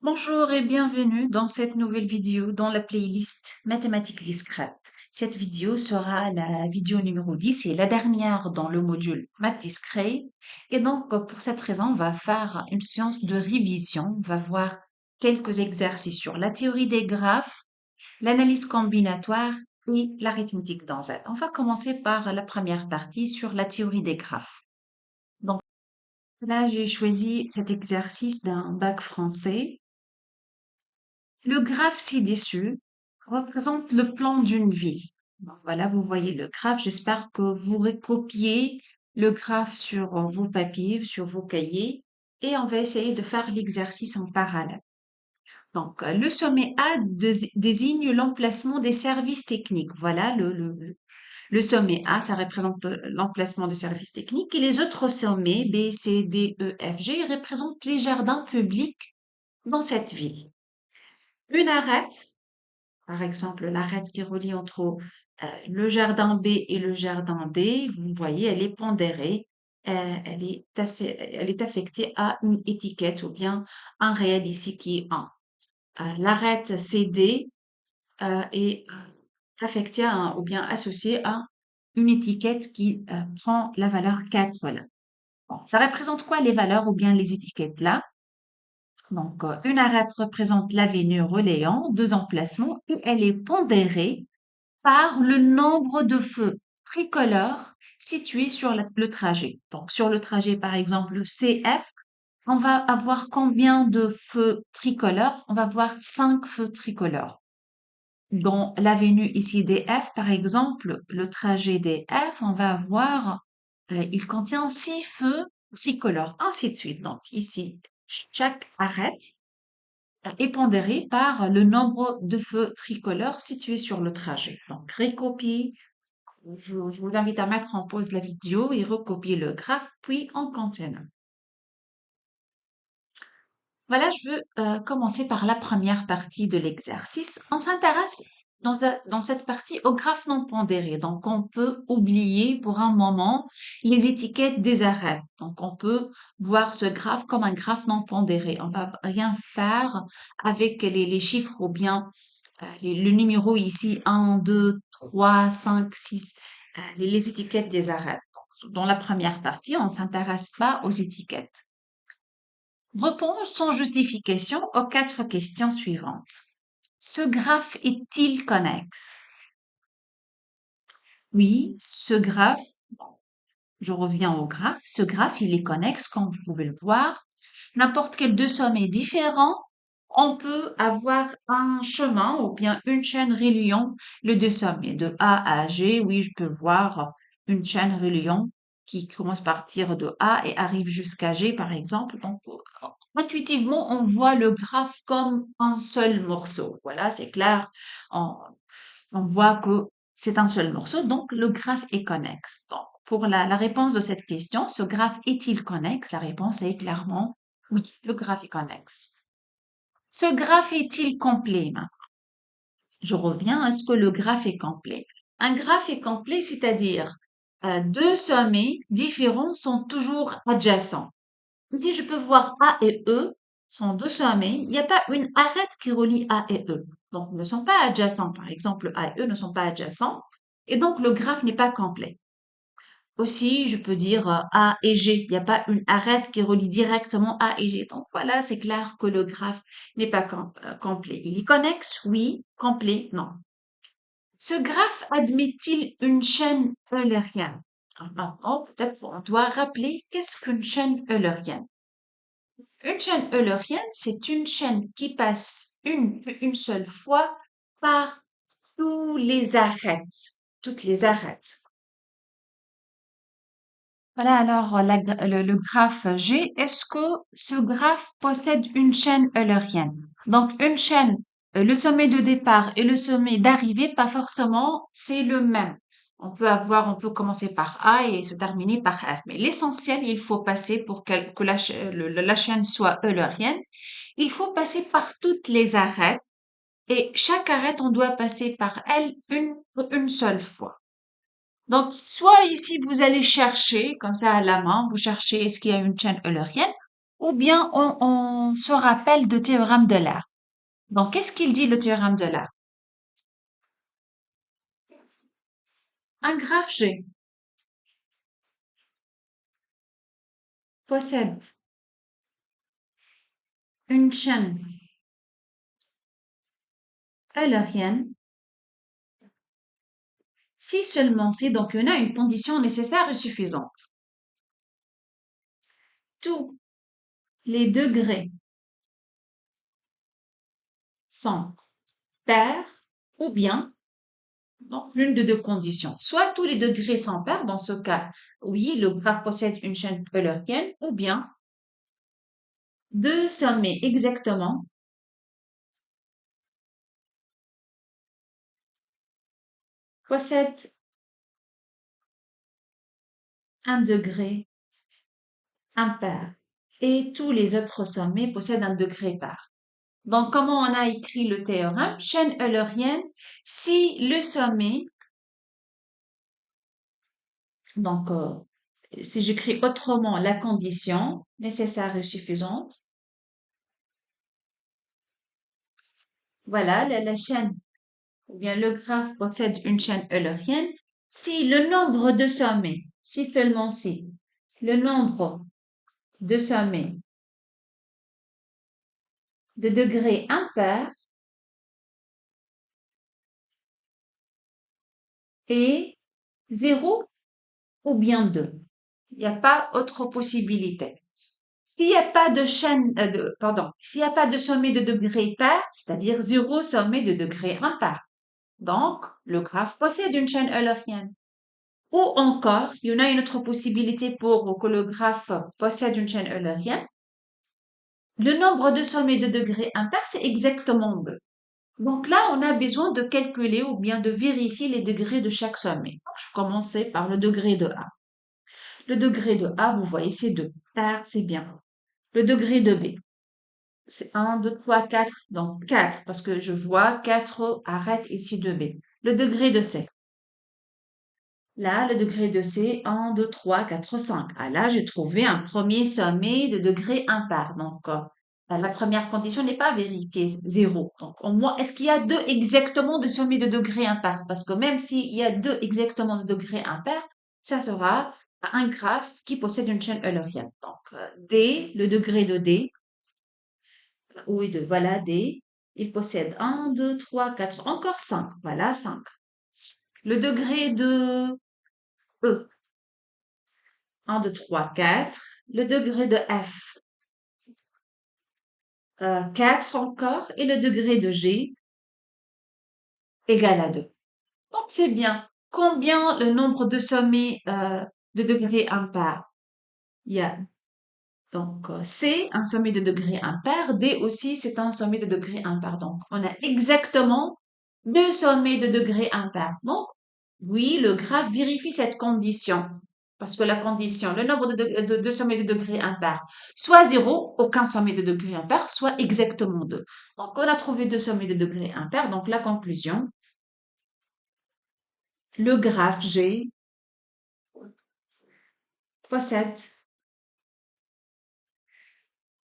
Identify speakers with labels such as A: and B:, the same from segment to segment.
A: Bonjour et bienvenue dans cette nouvelle vidéo dans la playlist Mathématiques discrètes. Cette vidéo sera la vidéo numéro 10 et la dernière dans le module Maths discret. Et donc, pour cette raison, on va faire une séance de révision. On va voir quelques exercices sur la théorie des graphes, l'analyse combinatoire et l'arithmétique dans Z. On va commencer par la première partie sur la théorie des graphes. Donc, là, j'ai choisi cet exercice d'un bac français. Le graphe ci-dessus représente le plan d'une ville. Donc, voilà, vous voyez le graphe. J'espère que vous recopiez le graphe sur vos papiers, sur vos cahiers, et on va essayer de faire l'exercice en parallèle. Donc, le sommet A désigne l'emplacement des services techniques. Voilà, le sommet A, ça représente l'emplacement des services techniques, et les autres sommets, B, C, D, E, F, G, représentent les jardins publics dans cette ville. Une arête, par exemple, l'arête qui relie entre le jardin B et le jardin D, vous voyez, elle est pondérée, elle est affectée à une étiquette ou bien un réel ici qui est 1. L'arête CD est affectée ou bien associée à une étiquette qui prend la valeur 4. Voilà. Bon, ça représente quoi les valeurs ou bien les étiquettes là? Donc, une arête représente l'avenue relayant deux emplacements et elle est pondérée par le nombre de feux tricolores situés sur le trajet. Donc, sur le trajet, par exemple, CF, on va avoir combien de feux tricolores? On va voir 5 feux tricolores. Dans l'avenue ici DF, par exemple, le trajet DF, on va avoir, il contient 6 feux tricolores, ainsi de suite. Donc, ici, chaque arête est pondérée par le nombre de feux tricolores situés sur le trajet. Donc, recopie. Je vous invite à mettre en pause la vidéo et recopier le graphe, puis on continue. Voilà, je veux commencer par la première partie de l'exercice. On s'intéresse dans cette partie au graphe non pondéré. Donc, on peut oublier pour un moment les étiquettes des arêtes. Donc, on peut voir ce graphe comme un graphe non pondéré. On va rien faire avec les chiffres ou bien le numéro ici 1, 2, 3, 5, 6, les étiquettes des arêtes. Donc, dans la première partie, on ne s'intéresse pas aux étiquettes. Réponds sans justification aux 4 questions suivantes. Ce graphe est-il connexe? Oui, ce graphe, je reviens au graphe, ce graphe, il est connexe, comme vous pouvez le voir. N'importe quel deux sommets différents, on peut avoir un chemin ou bien une chaîne reliant les deux sommets. De A à G, oui, je peux voir une chaîne reliant qui commence par partir de A et arrive jusqu'à G, par exemple. Donc, intuitivement, on voit le graphe comme un seul morceau. Voilà, c'est clair. On, on voit que c'est un seul morceau, donc le graphe est connexe. Donc, pour la réponse de cette question, ce graphe est-il connexe? La réponse est clairement oui, le graphe est connexe. Ce graphe est-il complet maintenant? Je reviens, est-ce que le graphe est complet? Un graphe est complet, c'est-à-dire deux sommets différents sont toujours adjacents. Ici, je peux voir A et E sont deux sommets. Il n'y a pas une arête qui relie A et E. Donc, ils ne sont pas adjacents. Par exemple, A et E ne sont pas adjacents. Et donc, le graphe n'est pas complet. Aussi, je peux dire A et G. Il n'y a pas une arête qui relie directement A et G. Donc, voilà, c'est clair que le graphe n'est pas complet. Il est connexe? Oui. Complet? Non. Ce graphe admet-il une chaîne eulérienne? Maintenant, peut-être on doit rappeler qu'est-ce qu'une chaîne eulérienne. Une chaîne eulérienne, c'est une chaîne qui passe une seule fois par tous les arêtes, toutes les arêtes. Voilà alors le graphe G. Est-ce que ce graphe possède une chaîne eulérienne? Donc une chaîne, le sommet de départ et le sommet d'arrivée, pas forcément, c'est le même. On peut commencer par A et se terminer par F. Mais l'essentiel, il faut passer pour que la chaîne soit eulérienne. Il faut passer par toutes les arêtes et chaque arête, on doit passer par elle une seule fois. Donc, soit ici, vous allez chercher, comme ça à la main, vous cherchez est-ce qu'il y a une chaîne eulérienne, ou bien on se rappelle de théorème de L'Euler. Donc, qu'est-ce qu'il dit le théorème de L'Euler? Un graphe G possède une chaîne eulérienne si seulement si, donc il y en a une condition nécessaire et suffisante. Tous les degrés sont pairs ou bien, donc l'une de deux conditions. Soit tous les degrés sont pairs, dans ce cas, oui, le graphe possède une chaîne eulérienne, ou bien deux sommets exactement possèdent un degré impair et tous les autres sommets possèdent un degré pair. Donc, comment on a écrit le théorème? Chaîne eulérienne, si le sommet, donc, si j'écris autrement la condition nécessaire et suffisante, voilà, la chaîne ou bien le graphe possède une chaîne eulérienne si le nombre de sommets, si seulement si, le nombre de sommets de degrés impairs est 0 ou bien 2. Il n'y a pas autre possibilité. S'il n'y a pas de chaîne, s'il n'y a pas de sommet de degré pair, c'est-à-dire 0 sommet de degré impair. Donc, le graphe possède une chaîne eulérienne. Ou encore, il y en a une autre possibilité pour que le graphe possède une chaîne eulérienne. Le nombre de sommets de degré impair, c'est exactement 2. Donc là, on a besoin de calculer ou bien de vérifier les degrés de chaque sommet. Donc, je commençais par le degré de A. Le degré de A, vous voyez, c'est 2. Pair, c'est bien. Le degré de B, c'est 1, 2, 3, 4. Donc 4, parce que je vois 4 arêtes ici de B. Le degré de C. Là, le degré de C, 1, 2, 3, 4, 5. Ah là, j'ai trouvé un premier sommet de degré impair. Donc, la première condition n'est pas vérifiée, 0. Donc, au moins, est-ce qu'il y a deux exactement de sommets de degré impair? Parce que même s'il y a deux exactement de degré impair, ça sera un graphe qui possède une chaîne eulérienne. Donc, D, le degré de D, oui, de voilà D, il possède 1, 2, 3, 4, encore 5. Voilà, 5. Le degré de E, 1, 2, 3, 4. Le degré de F, 4 encore. Et le degré de G égale à 2. Donc, c'est bien. Combien le nombre de sommets de degré impair? Il y a donc C, un sommet de degré impair. D aussi, c'est un sommet de degré impair. Donc, on a exactement deux sommets de degré impair. Donc, oui, le graphe vérifie cette condition. Parce que la condition, le nombre de sommets de degré impair, soit 0, aucun sommet de degré impair, soit exactement 2. Donc, on a trouvé deux sommets de degré impair. Donc, la conclusion, le graphe G possède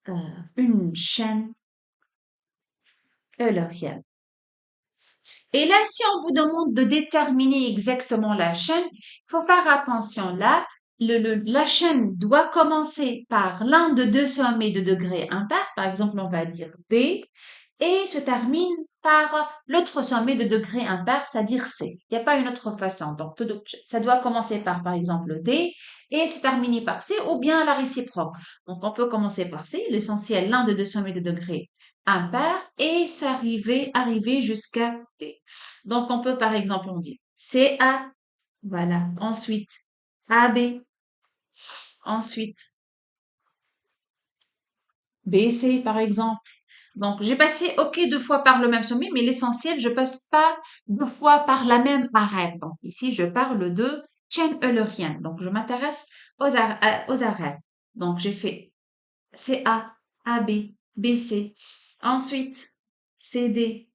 A: euh, une chaîne eulérienne. Et là, si on vous demande de déterminer exactement la chaîne, il faut faire attention. Là, la chaîne doit commencer par l'un de deux sommets de degré impair, par exemple, on va dire D, et se termine par l'autre sommet de degré impair, c'est-à-dire C. Il n'y a pas une autre façon. Donc, ça doit commencer par exemple, D, et se terminer par C, ou bien la réciproque. Donc, on peut commencer par C, l'essentiel, l'un de deux sommets de degré impair, et arriver jusqu'à D. Donc, on peut, par exemple, on dit CA, voilà. Ensuite, AB, ensuite, BC, par exemple. Donc, j'ai passé OK deux fois par le même sommet, mais l'essentiel, je passe pas deux fois par la même arête. Donc, ici, je parle de chaîne eulérienne. Donc, je m'intéresse aux arêtes. Donc, j'ai fait CA, AB, BC. Ensuite, CD,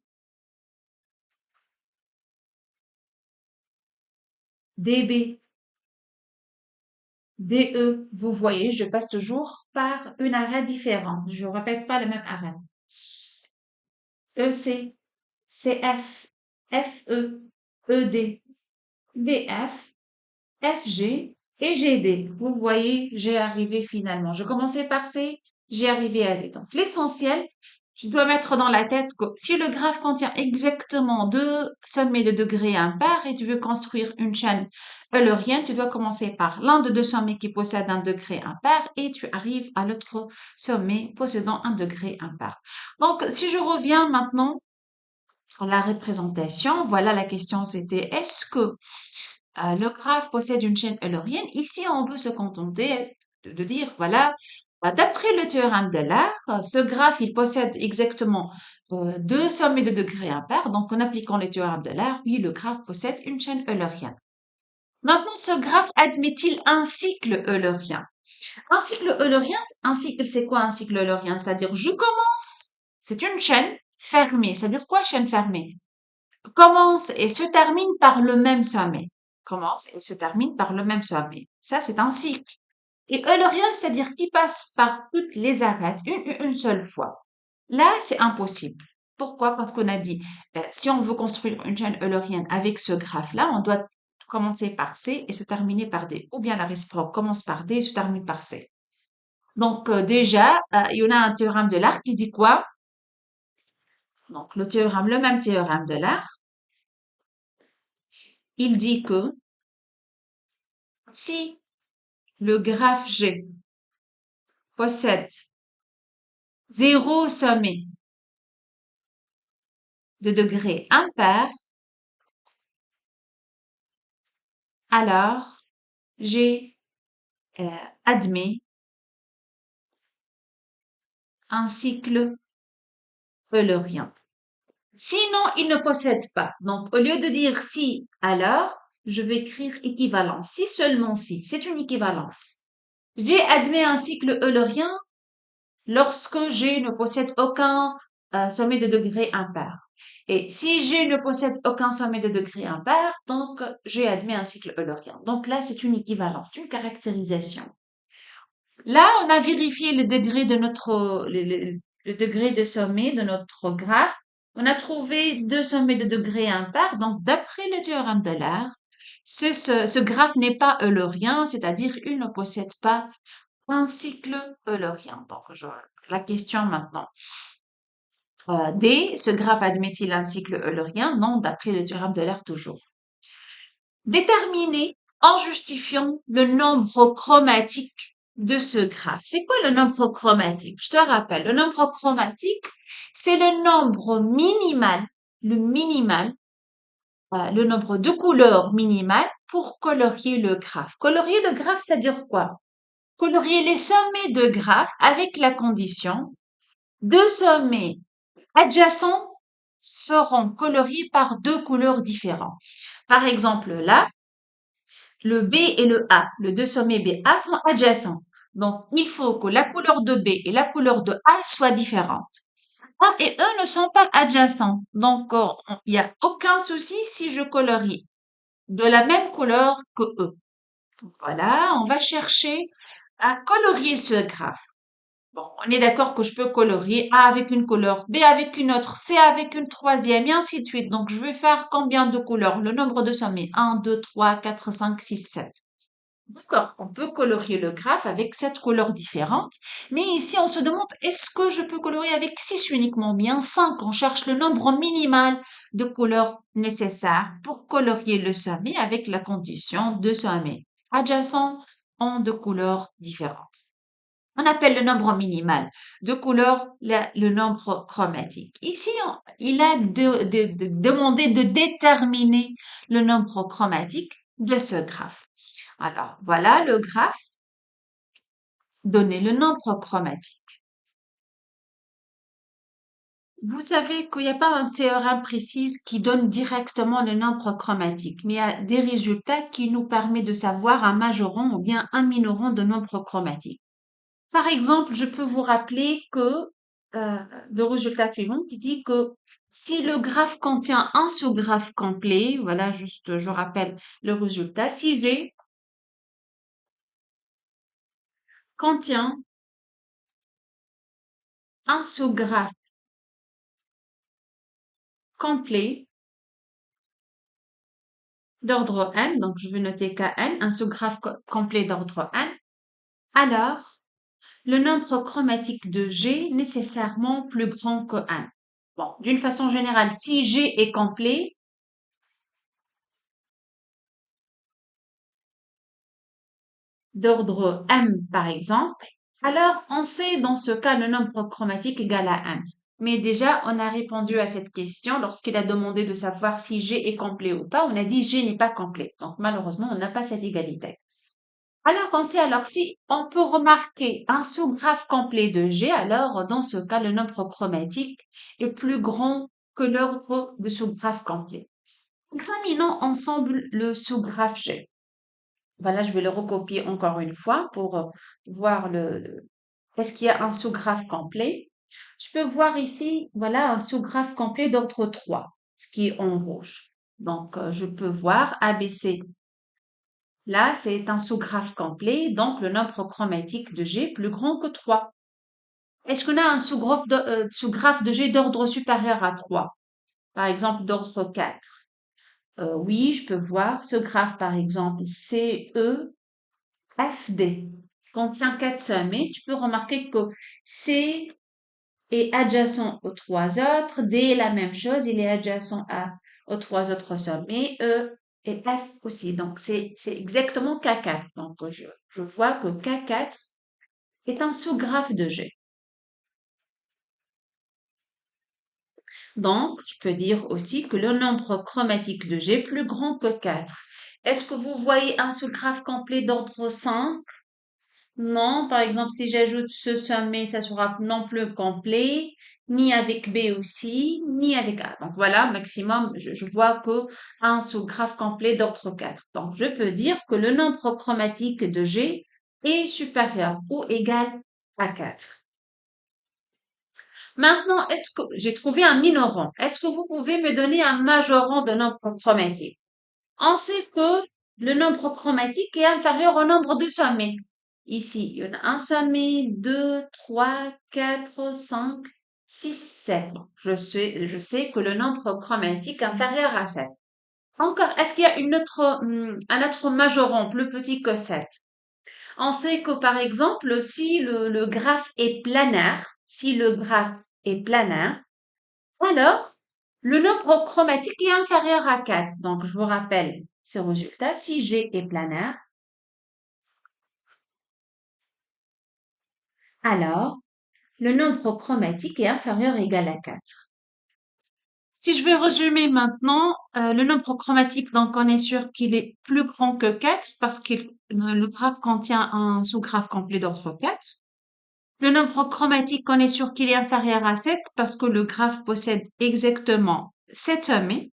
A: DB, DE, vous voyez, je passe toujours par une arête différente. Je répète pas le même arête. EC, CF, FE, ED, DF, FG et GD. Vous voyez, j'ai arrivé finalement. Je commençais par C, j'ai arrivé à D. Donc, l'essentiel, tu dois mettre dans la tête que si le graphe contient exactement deux sommets de degrés impairs et tu veux construire une chaîne eulérienne, tu dois commencer par l'un de deux sommets qui possède un degré impair et tu arrives à l'autre sommet possédant un degré impair. Donc, si je reviens maintenant à la représentation, voilà la question c'était est-ce que le graphe possède une chaîne eulérienne? Ici, on veut se contenter de dire, voilà, d'après le théorème de l'art, ce graphe, il possède exactement deux sommets de degrés impairs. Donc, en appliquant le théorème de l'art, oui, le graphe possède une chaîne eulérienne. Maintenant, ce graphe admet-il un cycle eulérien? Un cycle eulérien, un cycle, c'est quoi un cycle eulérien? C'est-à-dire, je commence, c'est une chaîne fermée. C'est-à-dire quoi, chaîne fermée? Commence et se termine par le même sommet. Commence et se termine par le même sommet. Ça, c'est un cycle. Et eulérien, c'est-à-dire qui passe par toutes les arêtes une seule fois. Là, c'est impossible. Pourquoi? Parce qu'on a dit, si on veut construire une chaîne eulérienne avec ce graphe-là, on doit commencer par C et se terminer par D. Ou bien la réciproque commence par D et se termine par C. Donc, déjà, il y en a un théorème de l'art qui dit quoi? Donc, le même théorème de l'art, il dit que si le graphe G possède zéro sommet de degré impair, alors G admet un cycle eulérien. Sinon, il ne possède pas. Donc, au lieu de dire si, alors, je vais écrire équivalence. Si seulement si. C'est une équivalence. G admet un cycle eulérien lorsque G ne possède aucun sommet de degré impair. Et si G ne possède aucun sommet de degré impair, donc G admet un cycle eulérien. Donc là, c'est une équivalence, une caractérisation. Là, on a vérifié le degré de le degré de sommet de notre graphe. On a trouvé deux sommets de degré impair. Donc, d'après le théorème de l'art, ce graphe n'est pas eulérien, c'est-à-dire il ne possède pas un cycle eulérien. Donc, la question maintenant. D, ce graphe admet-il un cycle eulérien? Non, d'après le théorème de l'art toujours. Déterminer en justifiant le nombre chromatique de ce graphe. C'est quoi le nombre chromatique? Je te rappelle, le nombre chromatique, c'est le nombre minimal, le nombre de couleurs minimal pour colorier le graphe. Colorier le graphe, c'est-à-dire quoi? Colorier les sommets de graphe avec la condition deux sommets adjacents seront coloriés par deux couleurs différentes. Par exemple, là, le B et le A, les deux sommets BA sont adjacents. Donc, il faut que la couleur de B et la couleur de A soient différentes. A et E ne sont pas adjacents. Donc, il n'y a aucun souci si je colorie de la même couleur que E. Voilà, on va chercher à colorier ce graphe. Bon, on est d'accord que je peux colorier A avec une couleur, B avec une autre, C avec une troisième, et ainsi de suite. Donc, je vais faire combien de couleurs? Le nombre de sommets. 1, 2, 3, 4, 5, 6, 7. D'accord, on peut colorier le graphe avec 7 couleurs différentes. Mais ici, on se demande, est-ce que je peux colorier avec 6 uniquement? Bien 5. On cherche le nombre minimal de couleurs nécessaires pour colorier le sommet avec la condition de sommet adjacents en deux couleurs différentes. On appelle le nombre minimal de couleurs le nombre chromatique. Ici, il a demandé de déterminer le nombre chromatique de ce graphe. Alors, voilà le graphe. Donnez le nombre chromatique. Vous savez qu'il n'y a pas un théorème précis qui donne directement le nombre chromatique, mais il y a des résultats qui nous permettent de savoir un majorant ou bien un minorant de nombre chromatique. Par exemple, je peux vous rappeler que euh, le résultat suivant qui dit que si le graphe contient un sous-graphe complet, voilà, juste je rappelle le résultat, si j'ai contient un sous-graphe complet d'ordre n, donc je vais noter Kn, un sous-graphe complet d'ordre n, alors le nombre chromatique de G nécessairement plus grand que n. Bon, d'une façon générale, si G est complet, d'ordre M par exemple, alors on sait dans ce cas le nombre chromatique égal à M. Mais déjà, on a répondu à cette question lorsqu'il a demandé de savoir si G est complet ou pas. On a dit G n'est pas complet. Donc malheureusement, on n'a pas cette égalité. Alors on sait alors si on peut remarquer un sous-graphe complet de G, alors dans ce cas, le nombre chromatique est plus grand que l'ordre de sous-graphe complet. Examinons ensemble le sous-graphe G. Voilà, je vais le recopier encore une fois pour voir est-ce qu'il y a un sous-graphe complet. Je peux voir ici, voilà, un sous-graphe complet d'ordre 3, ce qui est en rouge. Donc, je peux voir ABC. Là, c'est un sous-graphe complet, donc le nombre chromatique de G plus grand que 3. Est-ce qu'on a un sous-graphe de G d'ordre supérieur à 3? Par exemple, d'ordre 4. Oui, je peux voir ce graphe, par exemple, CE FD contient 4 sommets. Tu peux remarquer que C est adjacent aux trois autres, D est la même chose, il est adjacent aux trois autres sommets, E et F aussi. Donc, c'est exactement K4. Donc, je vois que K4 est un sous-graphe de G. Donc, je peux dire aussi que le nombre chromatique de G est plus grand que 4. Est-ce que vous voyez un sous-graphe complet d'ordre 5? Non, par exemple, si j'ajoute ce sommet, ça sera non plus complet, ni avec B aussi, ni avec A. Donc voilà, maximum, je vois que un sous-graphe complet d'ordre 4. Donc je peux dire que le nombre chromatique de G est supérieur ou égal à 4. Maintenant, est-ce que j'ai trouvé un minorant? Est-ce que vous pouvez me donner un majorant de nombre chromatique? On sait que le nombre chromatique est inférieur au nombre de sommets. Ici, il y en a un sommet, 2, 3, 4, 5, 6, 7. Je sais que le nombre chromatique est inférieur à 7. Encore, est-ce qu'il y a un autre majorant plus petit que 7? On sait que par exemple, si le graphe est planaire, si le graphe est planaire, alors le nombre chromatique est inférieur à 4. Donc, je vous rappelle ce résultat. Si G est planaire, alors le nombre chromatique est inférieur ou égal à 4. Si je vais résumer maintenant, le nombre chromatique, donc on est sûr qu'il est plus grand que 4 parce que le graphe contient un sous-graphe complet d'ordre 4. Le nombre chromatique, on est sûr qu'il est inférieur à 7 parce que le graphe possède exactement 7 sommets.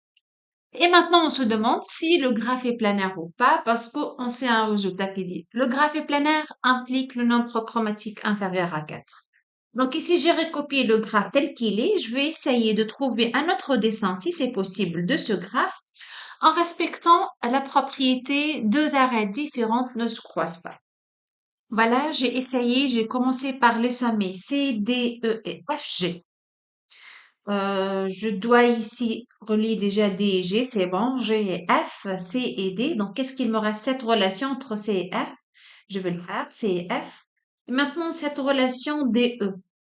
A: Et maintenant, on se demande si le graphe est planaire ou pas parce qu'on sait un résultat qui dit le graphe est planaire implique le nombre chromatique inférieur à 4. Donc ici, j'ai recopié le graphe tel qu'il est. Je vais essayer de trouver un autre dessin, si c'est possible, de ce graphe en respectant la propriété deux arêtes différentes ne se croisent pas. Voilà, j'ai essayé, j'ai commencé par les sommets C, D, E et F, G. Je dois ici relier déjà D et G, c'est bon. G et F, C et D. Donc, qu'est-ce qu'il me reste? Cette relation entre C et F. Je vais le faire, C et F. Et maintenant, cette relation D, E.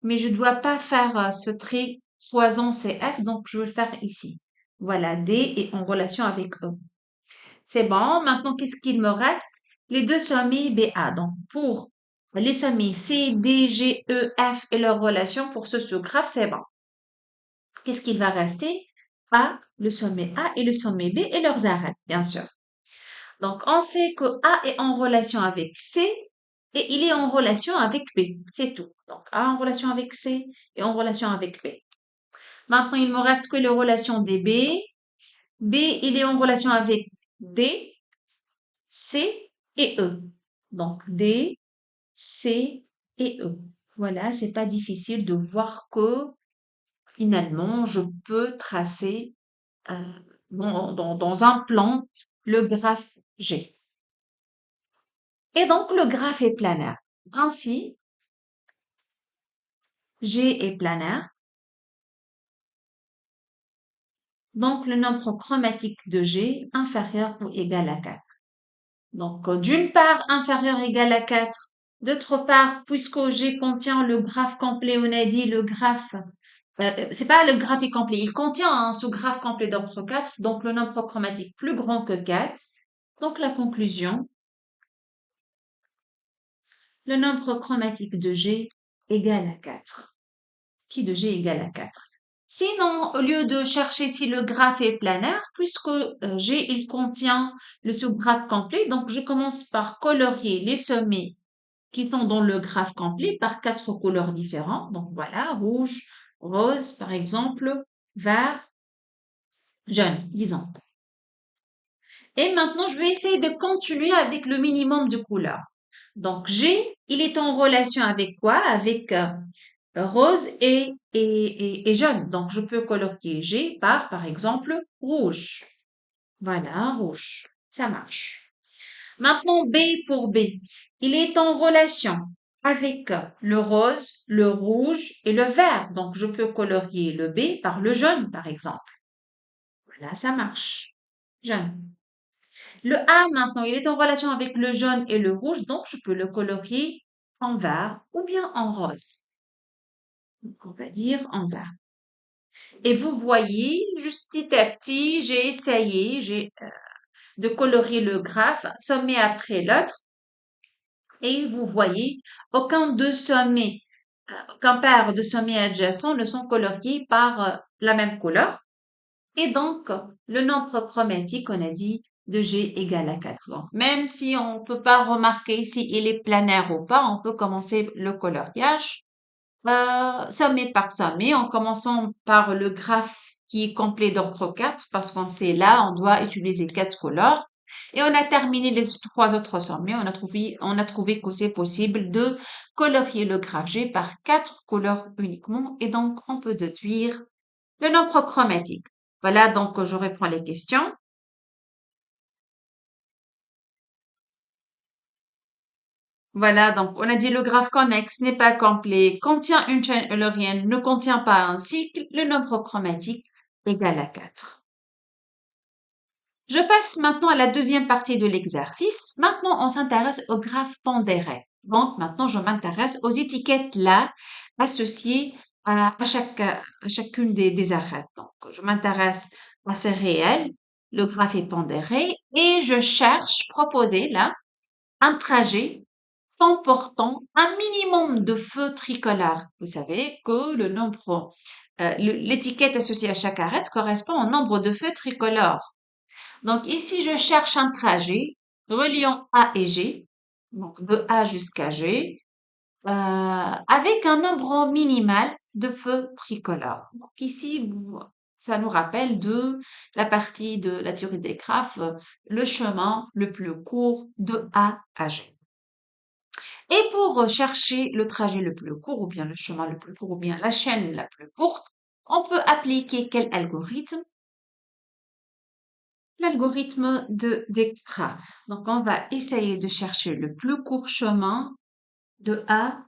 A: Mais je dois pas faire ce trait croisant C, F, donc je vais le faire ici. Voilà, D est en relation avec E. C'est bon. Maintenant, qu'est-ce qu'il me reste? Les deux sommets BA. Donc, pour les sommets C, D, G, E, F et leur relation pour ce sous-graphe, c'est bon. Qu'est-ce qu'il va rester? A, le sommet A et le sommet B et leurs arêtes, bien sûr. Donc, on sait que A est en relation avec C et il est en relation avec B. C'est tout. Donc, A en relation avec C et en relation avec B. Maintenant, il me reste que les relations DB. B, il est en relation avec D, C et E. Donc, D, C et E. Voilà, c'est pas difficile de voir que finalement, je peux tracer dans un plan le graphe G. Et donc, le graphe est planaire. Ainsi, G est planaire, donc le nombre chromatique de G inférieur ou égal à 4. Donc, d'une part, inférieur ou égal à 4. D'autre part, puisque G contient le graphe complet, on a dit le graphe, c'est pas le graphe est complet, il contient un sous-graphe complet d'ordre 4, donc le nombre chromatique plus grand que 4. Donc, la conclusion, le nombre chromatique de G égale à 4. Qui de G égale à 4. Sinon, au lieu de chercher si le graphe est planaire, puisque G, il contient le sous-graphe complet, donc je commence par colorier les sommets qui sont dans le graphe complet par 4 couleurs différentes. Donc voilà, rouge, rose, par exemple, vert, jaune, disons. Et maintenant, je vais essayer de continuer avec le minimum de couleurs. Donc G, il est en relation avec quoi? Avec rose et jaune. Donc, je peux colorier G par exemple, rouge. Voilà, rouge. Ça marche. Maintenant, B pour B. Il est en relation avec le rose, le rouge et le vert. Donc, je peux colorier le B par le jaune, par exemple. Voilà, ça marche. Jaune. Le A, maintenant, il est en relation avec le jaune et le rouge. Donc, je peux le colorier en vert ou bien en rose. Donc, on va dire en vert. Et vous voyez, juste petit à petit, j'ai essayé de colorier le graphe sommet après l'autre. Et vous voyez, aucun paire de sommets adjacents ne sont coloriés par la même couleur. Et donc, le nombre chromatique, on a dit, de G égale à 4. Donc, même si on ne peut pas remarquer si il est planaire ou pas, on peut commencer le coloriage sommet par sommet, en commençant par le graphe qui est complet d'ordre 4, parce qu'on sait là, on doit utiliser 4 couleurs. Et on a terminé les 3 autres sommets. On a trouvé que c'est possible de colorier le graphe G par 4 couleurs uniquement. Et donc, on peut déduire le nombre chromatique. Voilà, donc je reprends les questions. Voilà, donc on a dit le graphe connexe n'est pas complet, contient une chaîne eulérienne, ne contient pas un cycle, le nombre chromatique égal à 4. Je passe maintenant à la deuxième partie de l'exercice. Maintenant, on s'intéresse au graphe pondéré. Donc, maintenant, je m'intéresse aux étiquettes là associées à chacune des arêtes. Donc, je m'intéresse à ces réels, le graphe est pondéré et je cherche, proposer là, un trajet comportant un minimum de feux tricolores. Vous savez que l'étiquette associée à chaque arête correspond au nombre de feux tricolores. Donc ici, je cherche un trajet reliant A et G, donc de A jusqu'à G, avec un nombre minimal de feux tricolores. Donc ici, ça nous rappelle de la partie de la théorie des graphes, le chemin le plus court de A à G. Et pour chercher le trajet le plus court, ou bien le chemin le plus court, ou bien la chaîne la plus courte, on peut appliquer quel algorithme? L'algorithme de Dijkstra. Donc, on va essayer de chercher le plus court chemin de A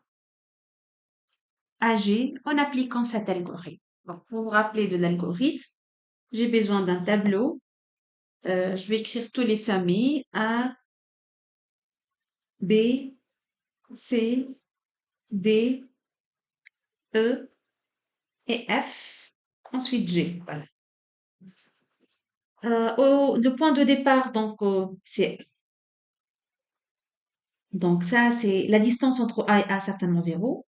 A: à G en appliquant cet algorithme. Donc, pour vous rappeler de l'algorithme, j'ai besoin d'un tableau. Je vais écrire tous les sommets A, B, C, D, E et F. Ensuite G. Voilà. Le point de départ, donc ça, c'est la distance entre A et A, certainement 0.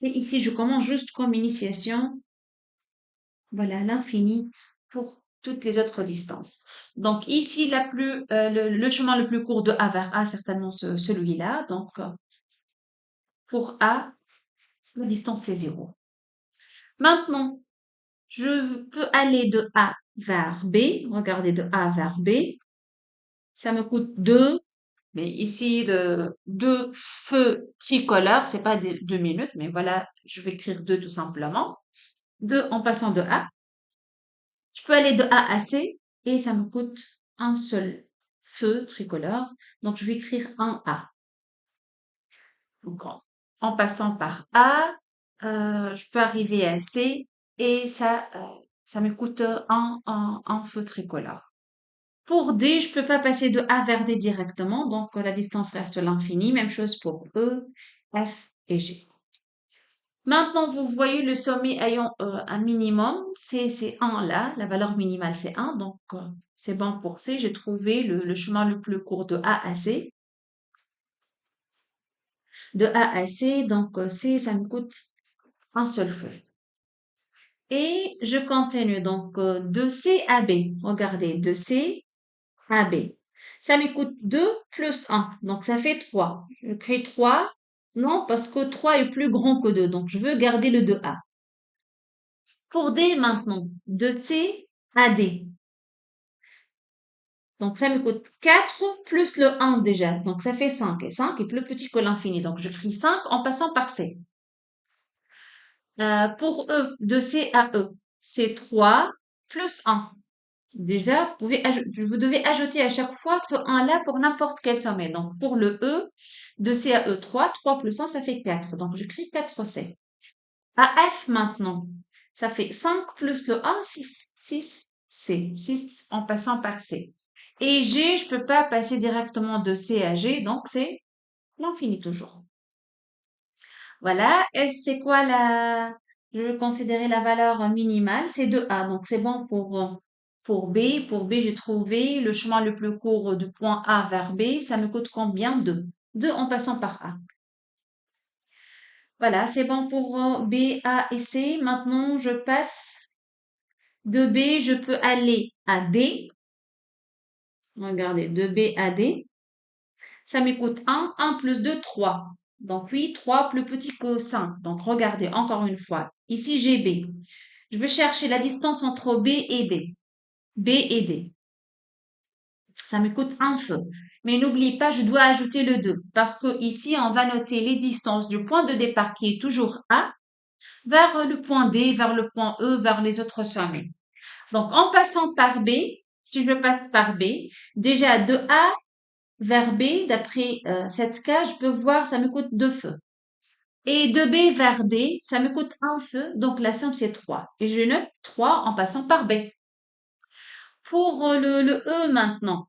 A: Et ici, je commence juste comme initiation, voilà, l'infini pour toutes les autres distances. Donc ici, le chemin le plus court de A vers A, certainement celui-là. Donc pour A, la distance c'est 0. Maintenant, je peux aller de A vers B. Regardez, de A vers B. Ça me coûte 2. Mais ici, le 2 feux tricolores, c'est pas 2 minutes, mais voilà, je vais écrire 2 tout simplement. 2 en passant de A. Je peux aller de A à C et ça me coûte un seul feu tricolore. Donc, je vais écrire un A. Donc, en passant par A, je peux arriver à C et ça me coûte un feu tricolore. Pour D, je peux pas passer de A vers D directement, donc la distance reste l'infini. Même chose pour E, F et G. Maintenant, vous voyez le sommet ayant un minimum, c'est 1 là, la valeur minimale c'est 1, donc c'est bon pour C. J'ai trouvé le chemin le plus court de A à C. De A à C, donc C, ça me coûte un seul feu. Et je continue, donc de C à B. Regardez, de C à B. Ça me coûte 2 plus 1, donc ça fait 3. Je crée 3. Non, parce que 3 est plus grand que 2, donc je veux garder le 2A. Pour D maintenant, de C à D. Donc ça me coûte 4 plus le 1 déjà, donc ça fait 5. Et 5 est plus petit que l'infini, donc je crie 5 en passant par C. Pour E, de C à E, c'est 3 plus 1. Déjà, vous devez ajouter à chaque fois ce 1-là pour n'importe quel sommet. Donc, pour le E, de C à E, 3 plus 1, ça fait 4. Donc, j'écris 4C. À F maintenant, ça fait 5 plus le 1, 6. 6C. 6 en passant par C. Et G, je peux pas passer directement de C à G, donc c'est l'infini toujours. Voilà. Et c'est quoi je vais considérer la valeur minimale, c'est 2A. Donc, c'est bon pour B. Pour B, j'ai trouvé le chemin le plus court du point A vers B. Ça me coûte combien? 2. 2 en passant par A. Voilà, c'est bon pour B, A et C. Maintenant, je passe de B, je peux aller à D. Regardez, de B à D. Ça me coûte 1 plus 2, 3. Donc oui, 3 plus petit que 5. Donc regardez encore une fois. Ici, j'ai B. Je veux chercher la distance entre B et D. B et D. Ça me coûte un feu. Mais n'oublie pas, je dois ajouter le 2. Parce que ici, on va noter les distances du point de départ qui est toujours A vers le point D, vers le point E, vers les autres sommets. Donc en passant par B, si je passe par B, déjà de A vers B, d'après cette case, je peux voir, ça me coûte 2 feux. Et de B vers D, ça me coûte un feu, donc la somme c'est 3. Et je note 3 en passant par B. Pour le E maintenant,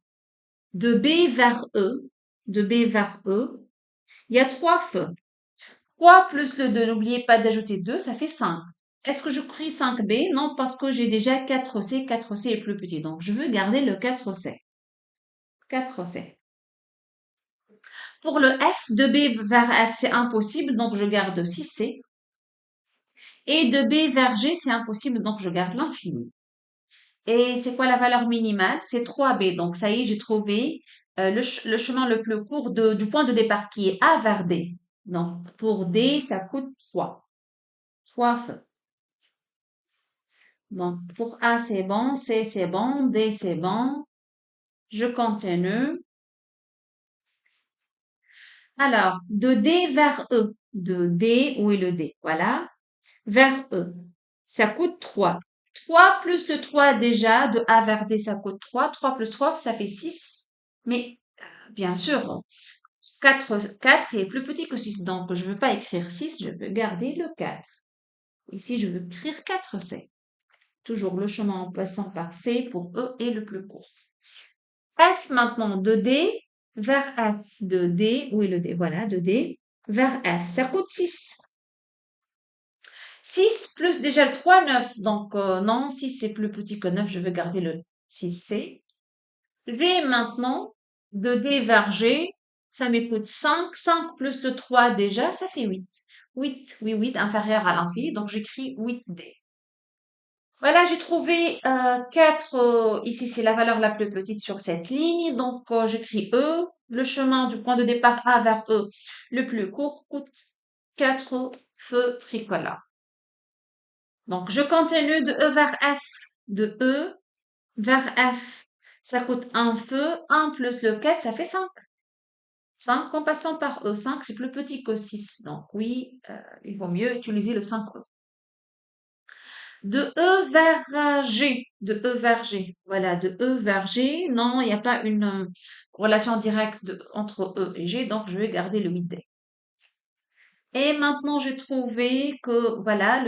A: de B vers E, de B vers E, il y a 3 feux. 3 plus le 2, n'oubliez pas d'ajouter 2, ça fait 5. Est-ce que je crie 5B? Non, parce que j'ai déjà 4C, 4C est plus petit, donc je veux garder le 4C. 4C. Pour le F, de B vers F, c'est impossible, donc je garde 6C. Et de B vers G, c'est impossible, donc je garde l'infini. Et c'est quoi la valeur minimale? C'est 3B. Donc ça y est, j'ai trouvé le chemin le plus court du point de départ qui est A vers D. Donc pour D, ça coûte 3. 3 feux. Donc pour A, c'est bon, C, c'est bon, D, c'est bon. Je continue. Alors, de D vers E. De D, où est le D? Voilà. Vers E. Ça coûte 3. 3 plus le 3 déjà, de A vers D, ça coûte 3. 3 plus 3, ça fait 6. Mais bien sûr, 4 est plus petit que 6. Donc, je ne veux pas écrire 6, je veux garder le 4. Ici, je veux écrire 4C. Toujours le chemin en passant par C pour E est le plus court. F maintenant, de D vers F. De D, où est le D? Voilà, de D vers F. Ça coûte 6. 6 plus déjà le 3, 9. Donc, non, 6 c'est plus petit que 9. Je veux garder le 6C. G maintenant, de D vers G, ça m'écoute 5. 5 plus le 3 déjà, ça fait 8. 8, oui, 8, inférieur à l'infini. Donc, j'écris 8D. Voilà, j'ai trouvé 4. Ici, c'est la valeur la plus petite sur cette ligne. Donc, j'écris E. Le chemin du point de départ A vers E, le plus court, coûte 4 feux tricolores. Donc, je continue de E vers F. De E vers F, ça coûte un feu. 1 plus le 4, ça fait 5. 5 en passant par E. 5, c'est plus petit que 6. Donc, oui, il vaut mieux utiliser le 5E. De E vers G. De E vers G. Voilà, de E vers G. Non, il n'y a pas une relation directe entre E et G, donc je vais garder le 8D. Et maintenant, j'ai trouvé que, voilà,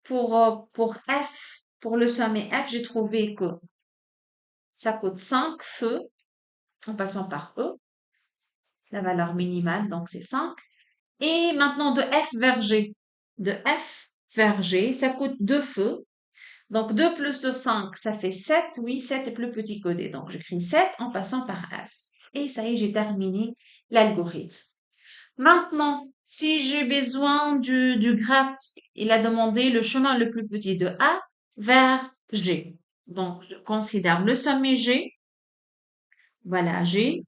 A: pour F, pour le sommet F, j'ai trouvé que ça coûte 5 feux en passant par E, la valeur minimale, donc c'est 5. Et maintenant, de F vers G. De F vers G, ça coûte 2 feux. Donc 2 plus le 5, ça fait 7. Oui, 7 est plus petit que D. Donc j'écris 7 en passant par F. Et ça y est, j'ai terminé l'algorithme. Maintenant, si j'ai besoin du graphe, il a demandé le chemin le plus petit de A vers G. Donc, je considère le sommet G. Voilà, G.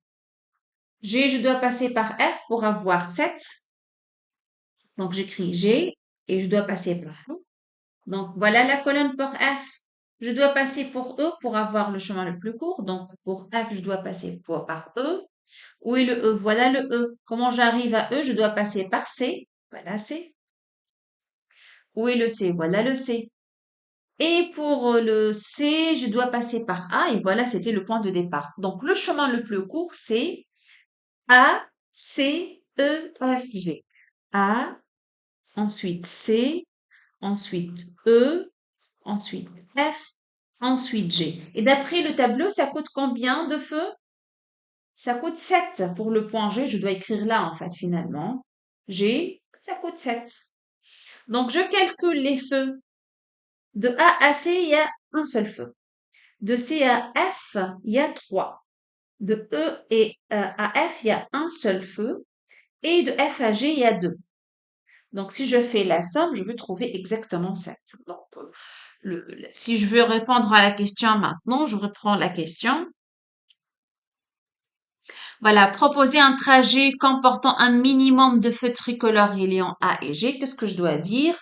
A: G, je dois passer par F pour avoir 7. Donc, j'écris G et je dois passer par E. Donc, voilà la colonne pour F. Je dois passer pour E pour avoir le chemin le plus court. Donc, pour F, je dois passer par E. Où est le E? Voilà le E. Comment j'arrive à E? Je dois passer par C. Voilà C. Où est le C? Voilà le C. Et pour le C, je dois passer par A. Et voilà, c'était le point de départ. Donc, le chemin le plus court, c'est A, C, E, F, G. A, ensuite C, ensuite E, ensuite F, ensuite G. Et d'après le tableau, ça coûte combien de feux? Ça coûte 7 pour le point G. Je dois écrire là, en fait, finalement. G, ça coûte 7. Donc, je calcule les feux. De A à C, il y a un seul feu. De C à F, il y a 3. De E à F, il y a un seul feu. Et de F à G, il y a 2. Donc, si je fais la somme, je veux trouver exactement 7. Donc, si je veux répondre à la question maintenant, je reprends la question. Voilà, proposer un trajet comportant un minimum de feux tricolores reliant A et G. Qu'est-ce que je dois dire?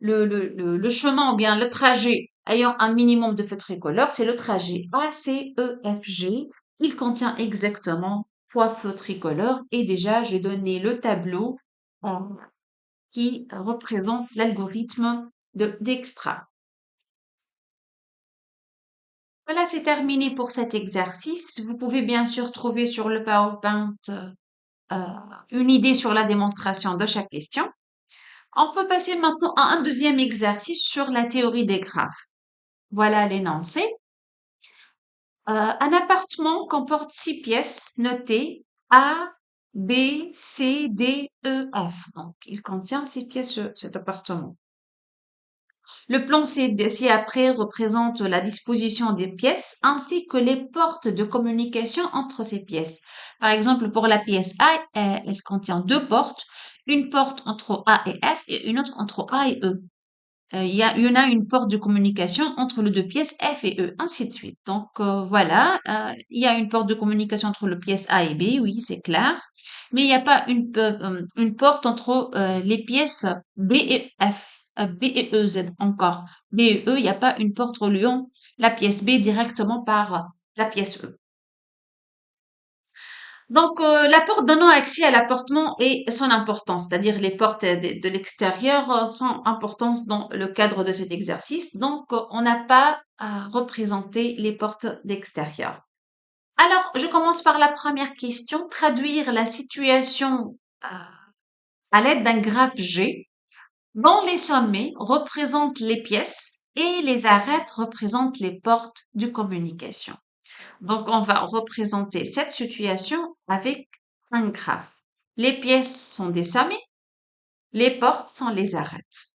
A: Le chemin ou bien le trajet ayant un minimum de feux tricolores, c'est le trajet A, C, E, F, G. Il contient exactement 3 feux tricolores et déjà, j'ai donné le tableau euh, qui représente l'algorithme d'Extra. Voilà, c'est terminé pour cet exercice. Vous pouvez bien sûr trouver sur le PowerPoint euh, une idée sur la démonstration de chaque question. On peut passer maintenant à un deuxième exercice sur la théorie des graphes. Voilà l'énoncé. Un appartement comporte 6 pièces notées A, B, C, D, E, F. Donc, il contient 6 pièces, cet appartement. Le plan ci-après représente la disposition des pièces ainsi que les portes de communication entre ces pièces. Par exemple, pour la pièce A, elle contient 2 portes, une porte entre A et F et une autre entre A et E. Il y en a une porte de communication entre les deux pièces F et E, ainsi de suite. Donc voilà, il y a une porte de communication entre les pièces A et B, oui, c'est clair, mais il n'y a pas une porte entre les pièces B et F, B et E, Z encore. B et E, il n'y a pas une porte reliant la pièce B directement par la pièce E. Donc, la porte donnant accès à l'appartement et son importance, c'est-à-dire les portes de l'extérieur sont importantes dans le cadre de cet exercice. Donc, on n'a pas à représenter les portes d'extérieur. Alors, je commence par la première question, traduire la situation à l'aide d'un graphe G dont les sommets représentent les pièces et les arêtes représentent les portes de communication. Donc, on va représenter cette situation avec un graphe. Les pièces sont des sommets, les portes sont les arêtes.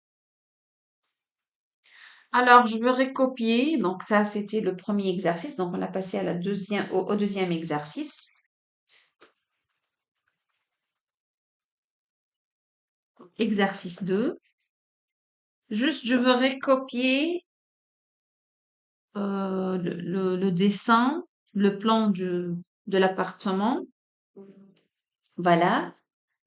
A: Alors, je veux recopier. Donc, ça, c'était le premier exercice. Donc, on a passé à au deuxième exercice. Exercice 2. Juste, je veux recopier le dessin, le plan de l'appartement. Voilà.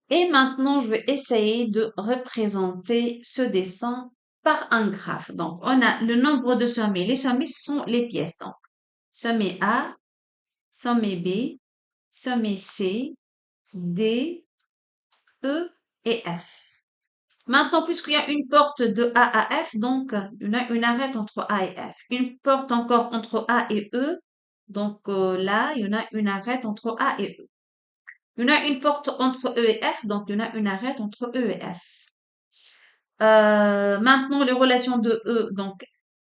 A: Et maintenant, je vais essayer de représenter ce dessin par un graphe. Donc, on a le nombre de sommets. Les sommets sont les pièces. Donc, sommet A, sommet B, sommet C, D, E et F. Maintenant, puisqu'il y a une porte de A à F, donc il y a une arête entre A et F. Une porte encore entre A et E. Donc là, il y en a une arête entre A et E. Il y en a une porte entre E et F, donc il y en a une arête entre E et F. Maintenant, les relations de E, donc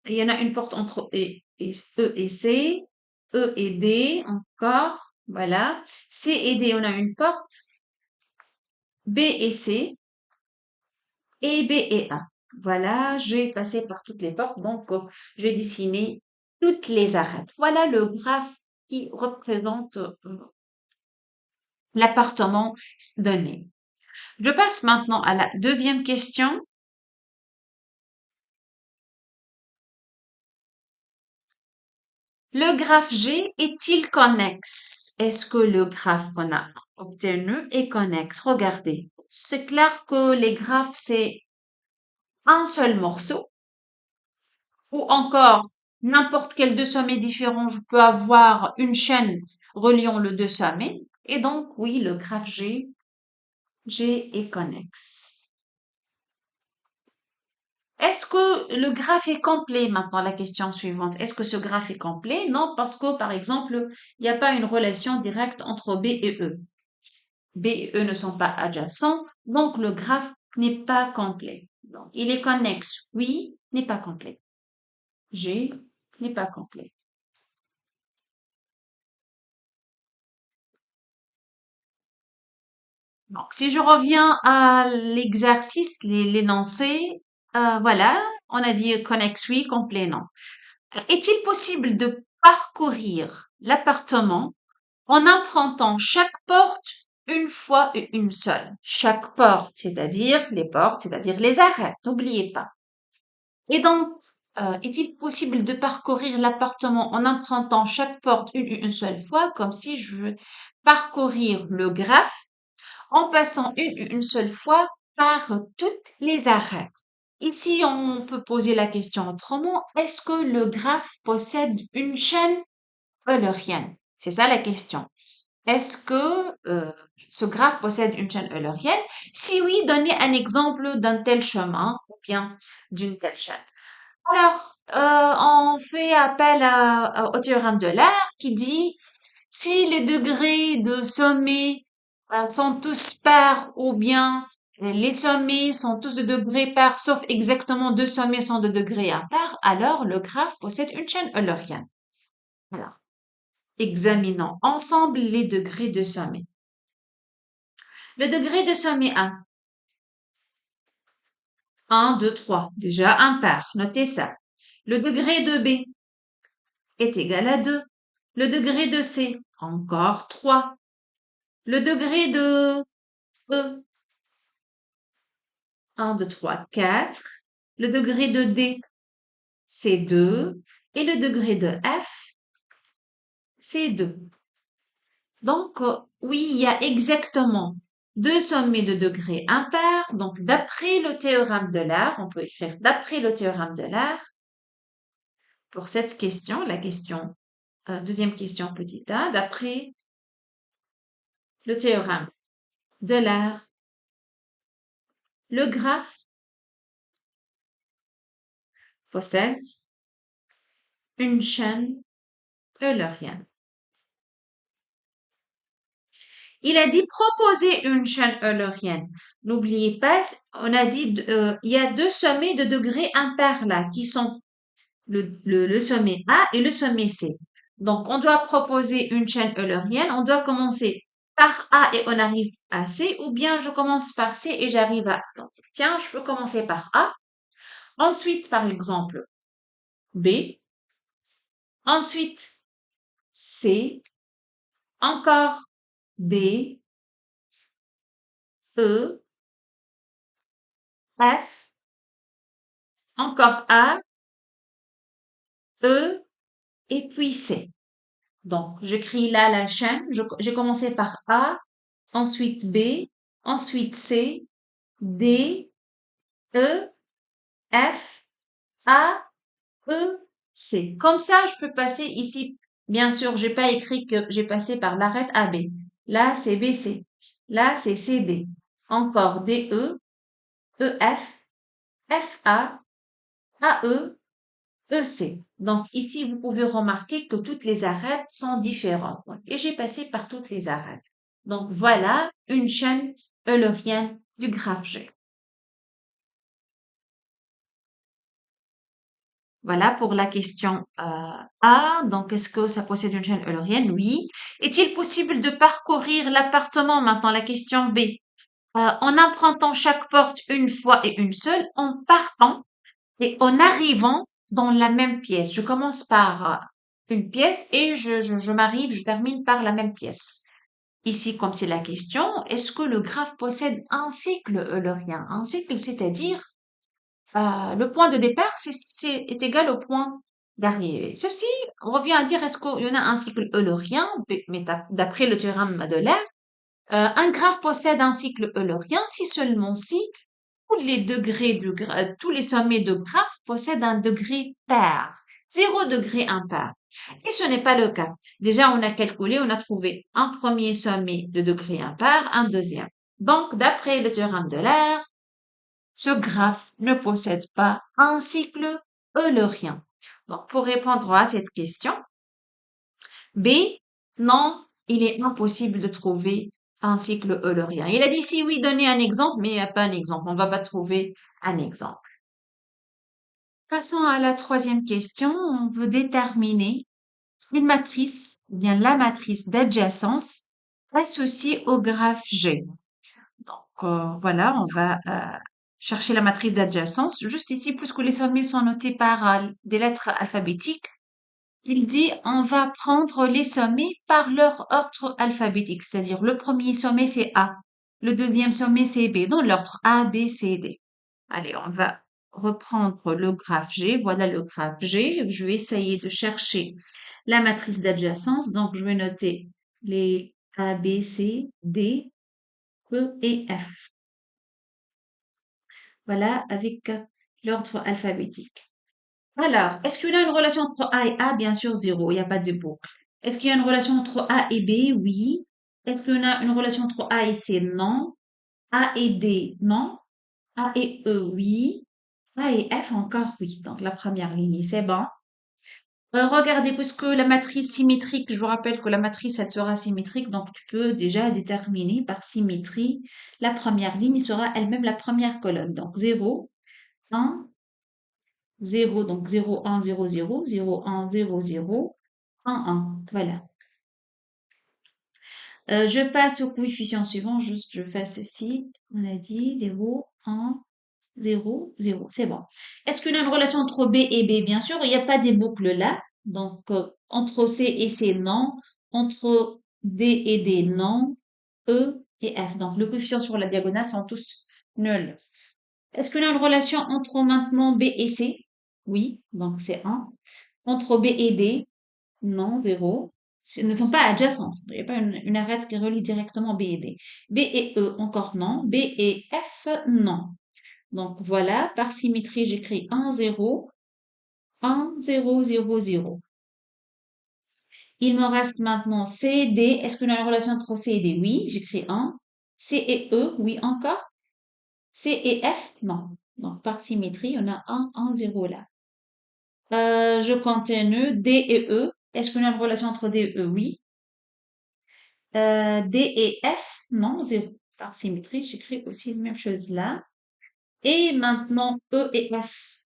A: il y en a une porte entre E et C, E et D encore, voilà. C et D, on a une porte, B et C, et B et A. Voilà, j'ai passé par toutes les portes, donc je vais dessiner toutes les arêtes. Voilà le graphe qui représente l'appartement donné. Je passe maintenant à la deuxième question. Le graphe G est-il connexe? Est-ce que le graphe qu'on a obtenu est connexe? Regardez, c'est clair que les graphes, c'est un seul morceau, ou encore n'importe quel deux sommets différents, je peux avoir une chaîne reliant le deux sommets, et donc oui, le graphe G est connexe. Est-ce que le graphe est complet maintenant? La question suivante. Est-ce que ce graphe est complet? Non, parce que par exemple, il n'y a pas une relation directe entre B et E. B et E ne sont pas adjacents, donc le graphe n'est pas complet. Donc, il est connexe, oui, n'est pas complet. G n'est pas complet. Donc, si je reviens à l'exercice, l'énoncé, voilà, on a dit connexe, oui, complet, non. Est-il possible de parcourir l'appartement en empruntant chaque porte une fois et une seule? Chaque porte, c'est-à-dire les portes, c'est-à-dire les arrêts, n'oubliez pas. Et donc, est-il possible de parcourir l'appartement en empruntant chaque porte une seule fois, comme si je veux parcourir le graphe en passant une seule fois par toutes les arêtes? Ici, on peut poser la question autrement. Est-ce que le graphe possède une chaîne eulérienne? C'est ça la question. Est-ce que ce graphe possède une chaîne eulérienne? Si oui, donnez un exemple d'un tel chemin ou bien d'une telle chaîne. Alors, on fait appel au théorème de l'air qui dit si les degrés de sommet sont tous pairs ou bien les sommets sont tous de degrés pairs sauf exactement deux sommets sont de degrés impairs, alors le graphe possède une chaîne eulérienne. Alors, examinons ensemble les degrés de sommet. Le degré de sommet 1, 2, 3, déjà impair, notez ça. Le degré de B est égal à 2. Le degré de C, encore 3. Le degré de E, 1, 2, 3, 4. Le degré de D, c'est 2. Et le degré de F, c'est 2. Donc, oui, il y a exactement deux sommets de degrés impairs. Donc, d'après le théorème de l'air, on peut écrire d'après le théorème de l'air, pour cette question, la question, deuxième question petit a, d'après le théorème de l'air, le graphe possède une chaîne eulérienne. Il a dit proposer une chaîne eulérienne. N'oubliez pas, on a dit il y a deux sommets de degrés impairs là, qui sont le sommet A et le sommet C. Donc, on doit proposer une chaîne eulérienne. On doit commencer par A et on arrive à C, ou bien je commence par C et j'arrive à A. Donc, tiens, je peux commencer par A. Ensuite, par exemple, B. Ensuite, C. Encore D. E. F. Encore A. E. Et puis C. Donc, j'écris là la chaîne. J'ai commencé par A, ensuite B, ensuite C, D, E, F, A, E, C. Comme ça, je peux passer ici. Bien sûr, j'ai pas écrit que j'ai passé par l'arête AB. Là, c'est BC. Là, c'est CD. Encore DE, EF, FA, AE, EC. Donc ici, vous pouvez remarquer que toutes les arêtes sont différentes. Et j'ai passé par toutes les arêtes. Donc voilà une chaîne eulérienne du graphe G. Voilà pour la question A. Donc, est-ce que ça possède une chaîne eulérienne? Oui. Est-il possible de parcourir l'appartement? Maintenant, la question B. En empruntant chaque porte une fois et une seule, en partant et en arrivant dans la même pièce. Je commence par une pièce et je termine par la même pièce. Ici, comme c'est la question, est-ce que le graphe possède un cycle eulérien? Un cycle, c'est-à-dire le point de départ est égal au point d'arrivée. Ceci revient à dire est-ce qu'il y en a un cycle eulérien, mais d'après le théorème d'Euler, un graphe possède un cycle eulérien si seulement si tous les sommets de graphe possèdent un degré pair. 0 degré impair. Et ce n'est pas le cas. Déjà, on a calculé, on a trouvé un premier sommet de degré impair, un deuxième. Donc, d'après le théorème d'Euler, ce graphe ne possède pas un cycle eulérien. Donc, pour répondre à cette question, B, non, il est impossible de trouver un cycle eulérien. Il a dit si oui, donnez un exemple, mais il n'y a pas un exemple. On ne va pas trouver un exemple. Passons à la troisième question. On veut déterminer une matrice, ou bien la matrice d'adjacence associée au graphe G. Donc, voilà, on va chercher la matrice d'adjacence. Juste ici, puisque les sommets sont notés par des lettres alphabétiques, il dit on va prendre les sommets par leur ordre alphabétique. C'est-à-dire, le premier sommet, c'est A. Le deuxième sommet, c'est B, dans l'ordre A, B, C, D. Allez, on va reprendre le graphe G. Voilà le graphe G. Je vais essayer de chercher la matrice d'adjacence. Donc, je vais noter les A, B, C, D, E et F. Voilà, avec l'ordre alphabétique. Alors, est-ce qu'il y a une relation entre A et A? Bien sûr, zéro. Il n'y a pas de boucle. Est-ce qu'il y a une relation entre A et B? Oui. Est-ce qu'il y a une relation entre A et C? Non. A et D? Non. A et E? Oui. A et F encore? Oui. Donc, la première ligne, c'est bon. Regardez, puisque la matrice symétrique, je vous rappelle que la matrice, elle sera symétrique, donc tu peux déjà déterminer par symétrie la première ligne sera elle-même la première colonne. Donc 0, 1, 0, donc 0, 1, 0, 0, 0, 1, 0, 0, 1, 1. Voilà. Je passe au coefficient suivant, juste je fais ceci. On a dit 0, 1, 0, 0. C'est bon. Est-ce qu'il y a une relation entre B et B? Bien sûr, il n'y a pas des boucles là. Donc, entre C et C, non. Entre D et D, non. E et F. Donc, le coefficient sur la diagonale sont tous nuls. Est-ce qu'il y a une relation entre maintenant B et C? Oui, donc c'est 1. Entre B et D? Non, 0. Ils ne sont pas adjacents. Il n'y a pas une arête qui relie directement B et D. B et E, encore non. B et F, non. Donc voilà, par symétrie, j'écris 1, 0, 1, 0, 0, 0. Il me reste maintenant C, D. Est-ce qu'il y a une relation entre C et D? Oui, j'écris 1. C et E, oui encore. C et F, non. Donc par symétrie, on a 1, 1, 0 là. Je continue. D et E. Est-ce qu'il y a une relation entre D et E? Oui. D et F, non, 0. Par symétrie, j'écris aussi la même chose là. Et maintenant, E et F.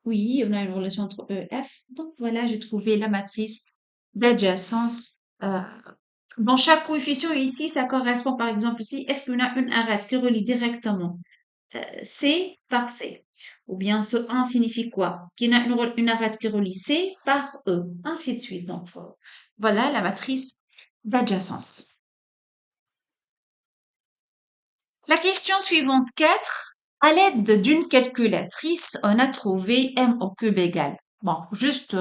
A: Oui, on a une relation entre E et F. Donc voilà, j'ai trouvé la matrice d'adjacence. Dans chaque coefficient ici, ça correspond par exemple ici, est-ce qu'on a une arête qui relie directement C par C? Ou bien ce 1 signifie quoi? Qu'il y a une arête qui relie C par E, ainsi de suite. Donc voilà la matrice d'adjacence. La question suivante 4. À l'aide d'une calculatrice, on a trouvé m au cube égal. Bon, juste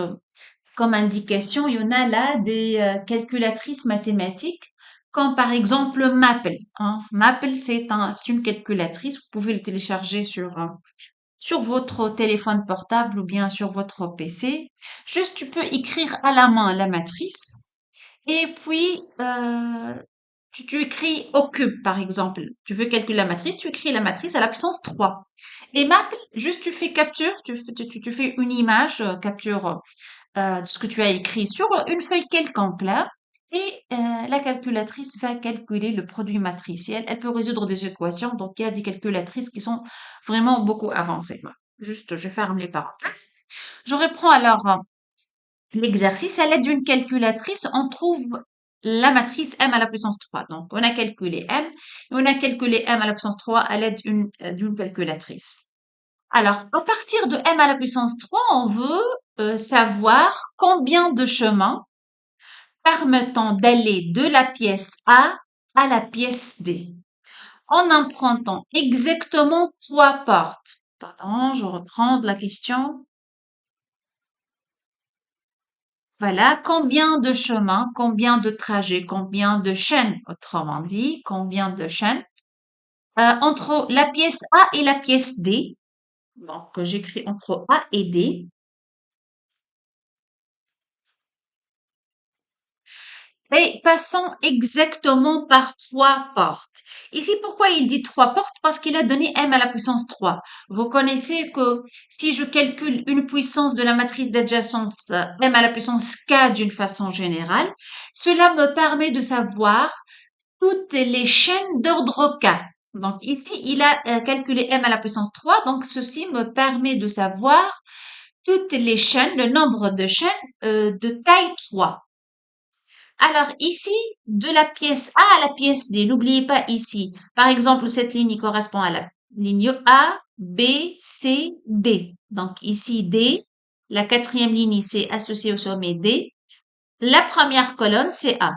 A: comme indication, il y en a là des calculatrices mathématiques, comme par exemple Maple. Hein. Maple, c'est une calculatrice. Vous pouvez le télécharger sur votre téléphone portable ou bien sur votre PC. Juste, tu peux écrire à la main la matrice et puis tu écris au cube, par exemple. Tu veux calculer la matrice, tu écris la matrice à la puissance 3. Et Maple, juste tu fais capture, tu fais une image, capture de ce que tu as écrit sur une feuille quelconque là, et la calculatrice va calculer le produit matriciel. Elle peut résoudre des équations, donc il y a des calculatrices qui sont vraiment beaucoup avancées. Voilà. Juste, je ferme les parenthèses. Je reprends alors l'exercice. À l'aide d'une calculatrice, on trouve la matrice m à la puissance 3. Donc, on a calculé m, et on a calculé m à la puissance 3 à l'aide d'une calculatrice. Alors, à partir de m à la puissance 3, on veut savoir combien de chemins permettant d'aller de la pièce A à la pièce D en empruntant exactement trois portes. Pardon, je reprends la question. Voilà, combien de chemins, combien de trajets, combien de chaînes, autrement dit, combien de chaînes entre la pièce A et la pièce D. Donc, j'écris entre A et D. Et passons exactement par trois portes. Ici, pourquoi il dit trois portes? Parce qu'il a donné m à la puissance 3. Vous connaissez que si je calcule une puissance de la matrice d'adjacence m à la puissance k d'une façon générale, cela me permet de savoir toutes les chaînes d'ordre k. Donc ici, il a calculé m à la puissance 3, donc ceci me permet de savoir toutes les chaînes, le nombre de chaînes de taille 3. Alors ici, de la pièce A à la pièce D, n'oubliez pas ici, par exemple, cette ligne correspond à la ligne A, B, C, D. Donc ici, D, la quatrième ligne, c'est associé au sommet D. La première colonne, c'est A.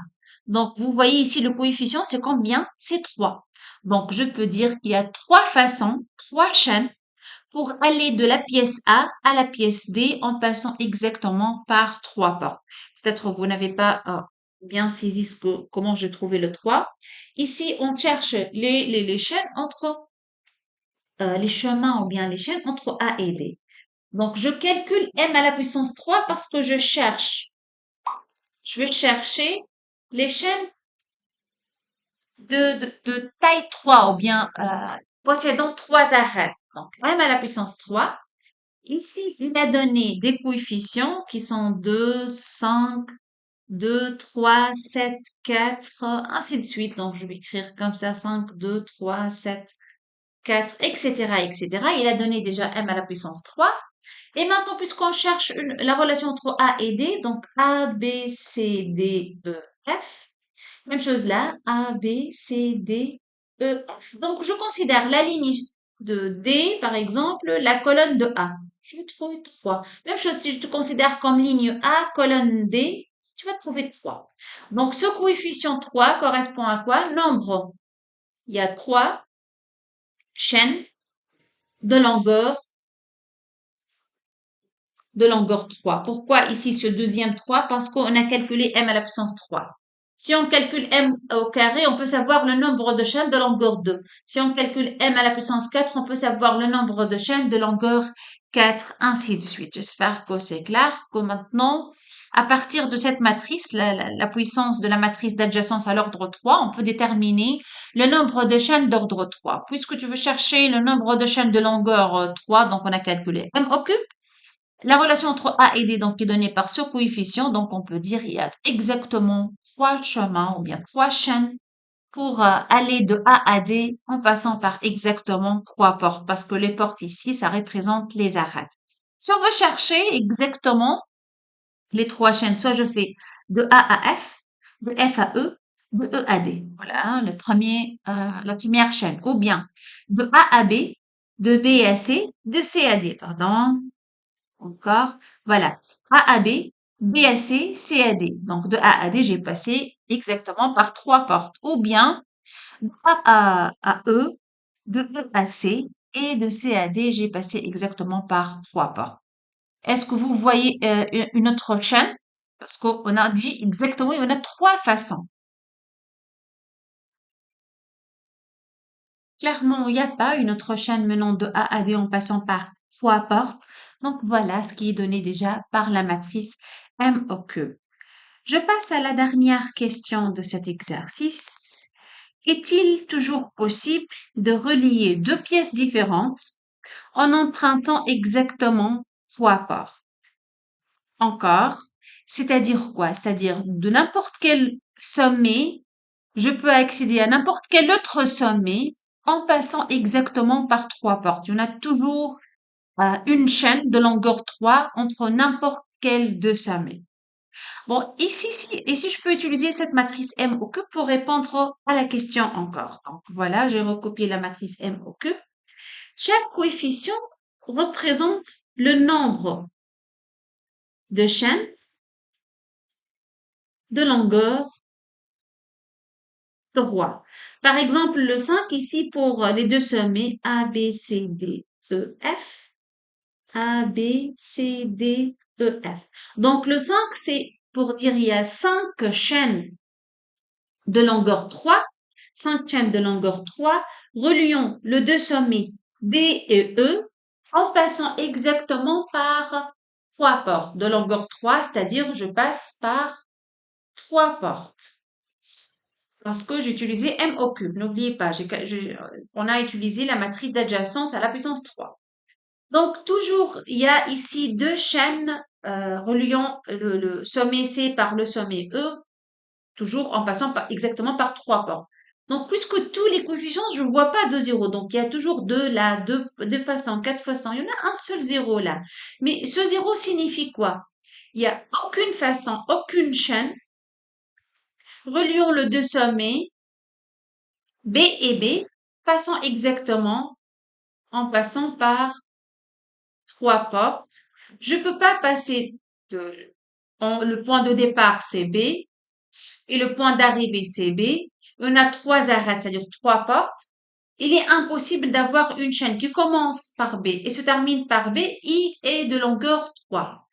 A: Donc vous voyez ici, le coefficient, c'est combien? C'est 3. Donc je peux dire qu'il y a trois façons, trois chaînes pour aller de la pièce A à la pièce D en passant exactement par trois portes. Peut-être vous n'avez pas bien saisi comment j'ai trouvé le 3. Ici, on cherche les chaînes entre les chemins ou bien les chaînes entre A et D. Donc, je calcule m à la puissance 3 parce que je vais chercher les chaînes de taille 3 ou bien possédant trois arêtes. Donc, m à la puissance 3. Ici, il m'a donné des coefficients qui sont 2, 5, 2, 3, 7, 4, ainsi de suite. Donc, je vais écrire comme ça 5, 2, 3, 7, 4, etc., etc. Il a donné déjà m à la puissance 3. Et maintenant, puisqu'on cherche la relation entre A et D, donc A, B, C, D, E, F. Même chose là, A, B, C, D, E, F. Donc, je considère la ligne de D, par exemple, la colonne de A. Je vais trouver 3. Même chose, si je te considère comme ligne A, colonne D, tu vas trouver 3. Donc, ce coefficient 3 correspond à quoi? Nombre. Il y a 3 chaînes de longueur 3. Pourquoi ici ce deuxième 3? Parce qu'on a calculé m à la puissance 3. Si on calcule m au carré, on peut savoir le nombre de chaînes de longueur 2. Si on calcule m à la puissance 4, on peut savoir le nombre de chaînes de longueur 4, ainsi de suite. J'espère que c'est clair, que maintenant, à partir de cette matrice, la puissance de la matrice d'adjacence à l'ordre 3, on peut déterminer le nombre de chaînes d'ordre 3. Puisque tu veux chercher le nombre de chaînes de longueur 3, donc on a calculé m occupe la relation entre A et D donc est donnée par ce coefficient, donc on peut dire il y a exactement trois chemins ou bien trois chaînes pour aller de A à D en passant par exactement trois portes, parce que les portes ici, ça représente les arêtes. Si on veut chercher exactement les trois chaînes, soit je fais de A à F, de F à E, de E à D. Voilà la première chaîne. Ou bien de A à B, de B à C, de C à D, pardon. Encore, voilà. A à B, B à C, C à D. Donc, de A à D, j'ai passé exactement par trois portes. Ou bien, de A à E, de E à C et de C à D, j'ai passé exactement par trois portes. Est-ce que vous voyez une autre chaîne? Parce qu'on a dit exactement, il y en a trois façons. Clairement, il n'y a pas une autre chaîne menant de A à D en passant par trois portes. Donc, voilà ce qui est donné déjà par la matrice MOQ. Je passe à la dernière question de cet exercice. Est-il toujours possible de relier deux pièces différentes en empruntant exactement trois portes? Encore, c'est-à-dire quoi? C'est-à-dire de n'importe quelle sommet, je peux accéder à n'importe quel autre sommet en passant exactement par trois portes. Il y en a toujours une chaîne de longueur 3 entre n'importe quel deux sommets. Bon, ici, je peux utiliser cette matrice M au cube pour répondre à la question encore. Donc voilà, j'ai recopié la matrice M au cube. Chaque coefficient représente le nombre de chaînes de longueur 3. Par exemple, le 5 ici pour les deux sommets A, B, C, D, E, F. A, B, C, D, E, F. Donc le 5, c'est pour dire il y a 5 chaînes de longueur 3, 5 chaînes de longueur 3, reliant le deux sommets D et E en passant exactement par trois portes de longueur 3, c'est-à-dire je passe par trois portes. Parce que j'ai utilisé M au cube. N'oubliez pas, on a utilisé la matrice d'adjacence à la puissance 3. Donc, toujours, il y a ici deux chaînes reliant le sommet C par le sommet E, toujours en passant exactement par trois portes. Donc, puisque tous les coefficients, je ne vois pas de zéro. Donc, il y a toujours deux là, deux fois 100, 4 fois 100. Il y en a un seul zéro là. Mais ce zéro signifie quoi? Il n'y a aucune façon, aucune chaîne reliant le deux sommets B et B, passant exactement en passant par trois portes. Je peux pas passer le point de départ c'est B et le point d'arrivée c'est B. On a trois arêtes, c'est-à-dire trois portes. Il est impossible d'avoir une chaîne qui commence par B et se termine par B et est de longueur 3.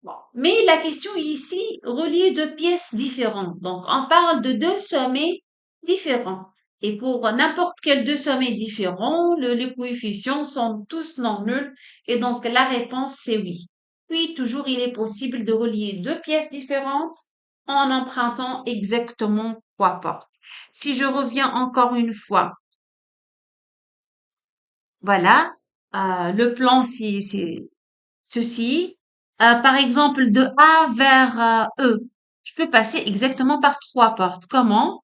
A: Bon. Mais la question ici reliée deux pièces différentes. Donc, on parle de deux sommets différents. Et pour n'importe quel deux sommets différents, les coefficients sont tous non nuls. Et donc, la réponse, c'est oui. Oui, toujours, il est possible de relier deux pièces différentes en empruntant exactement trois portes. Si je reviens encore une fois, voilà, le plan, c'est ceci. Par exemple, de A vers E, je peux passer exactement par trois portes. Comment?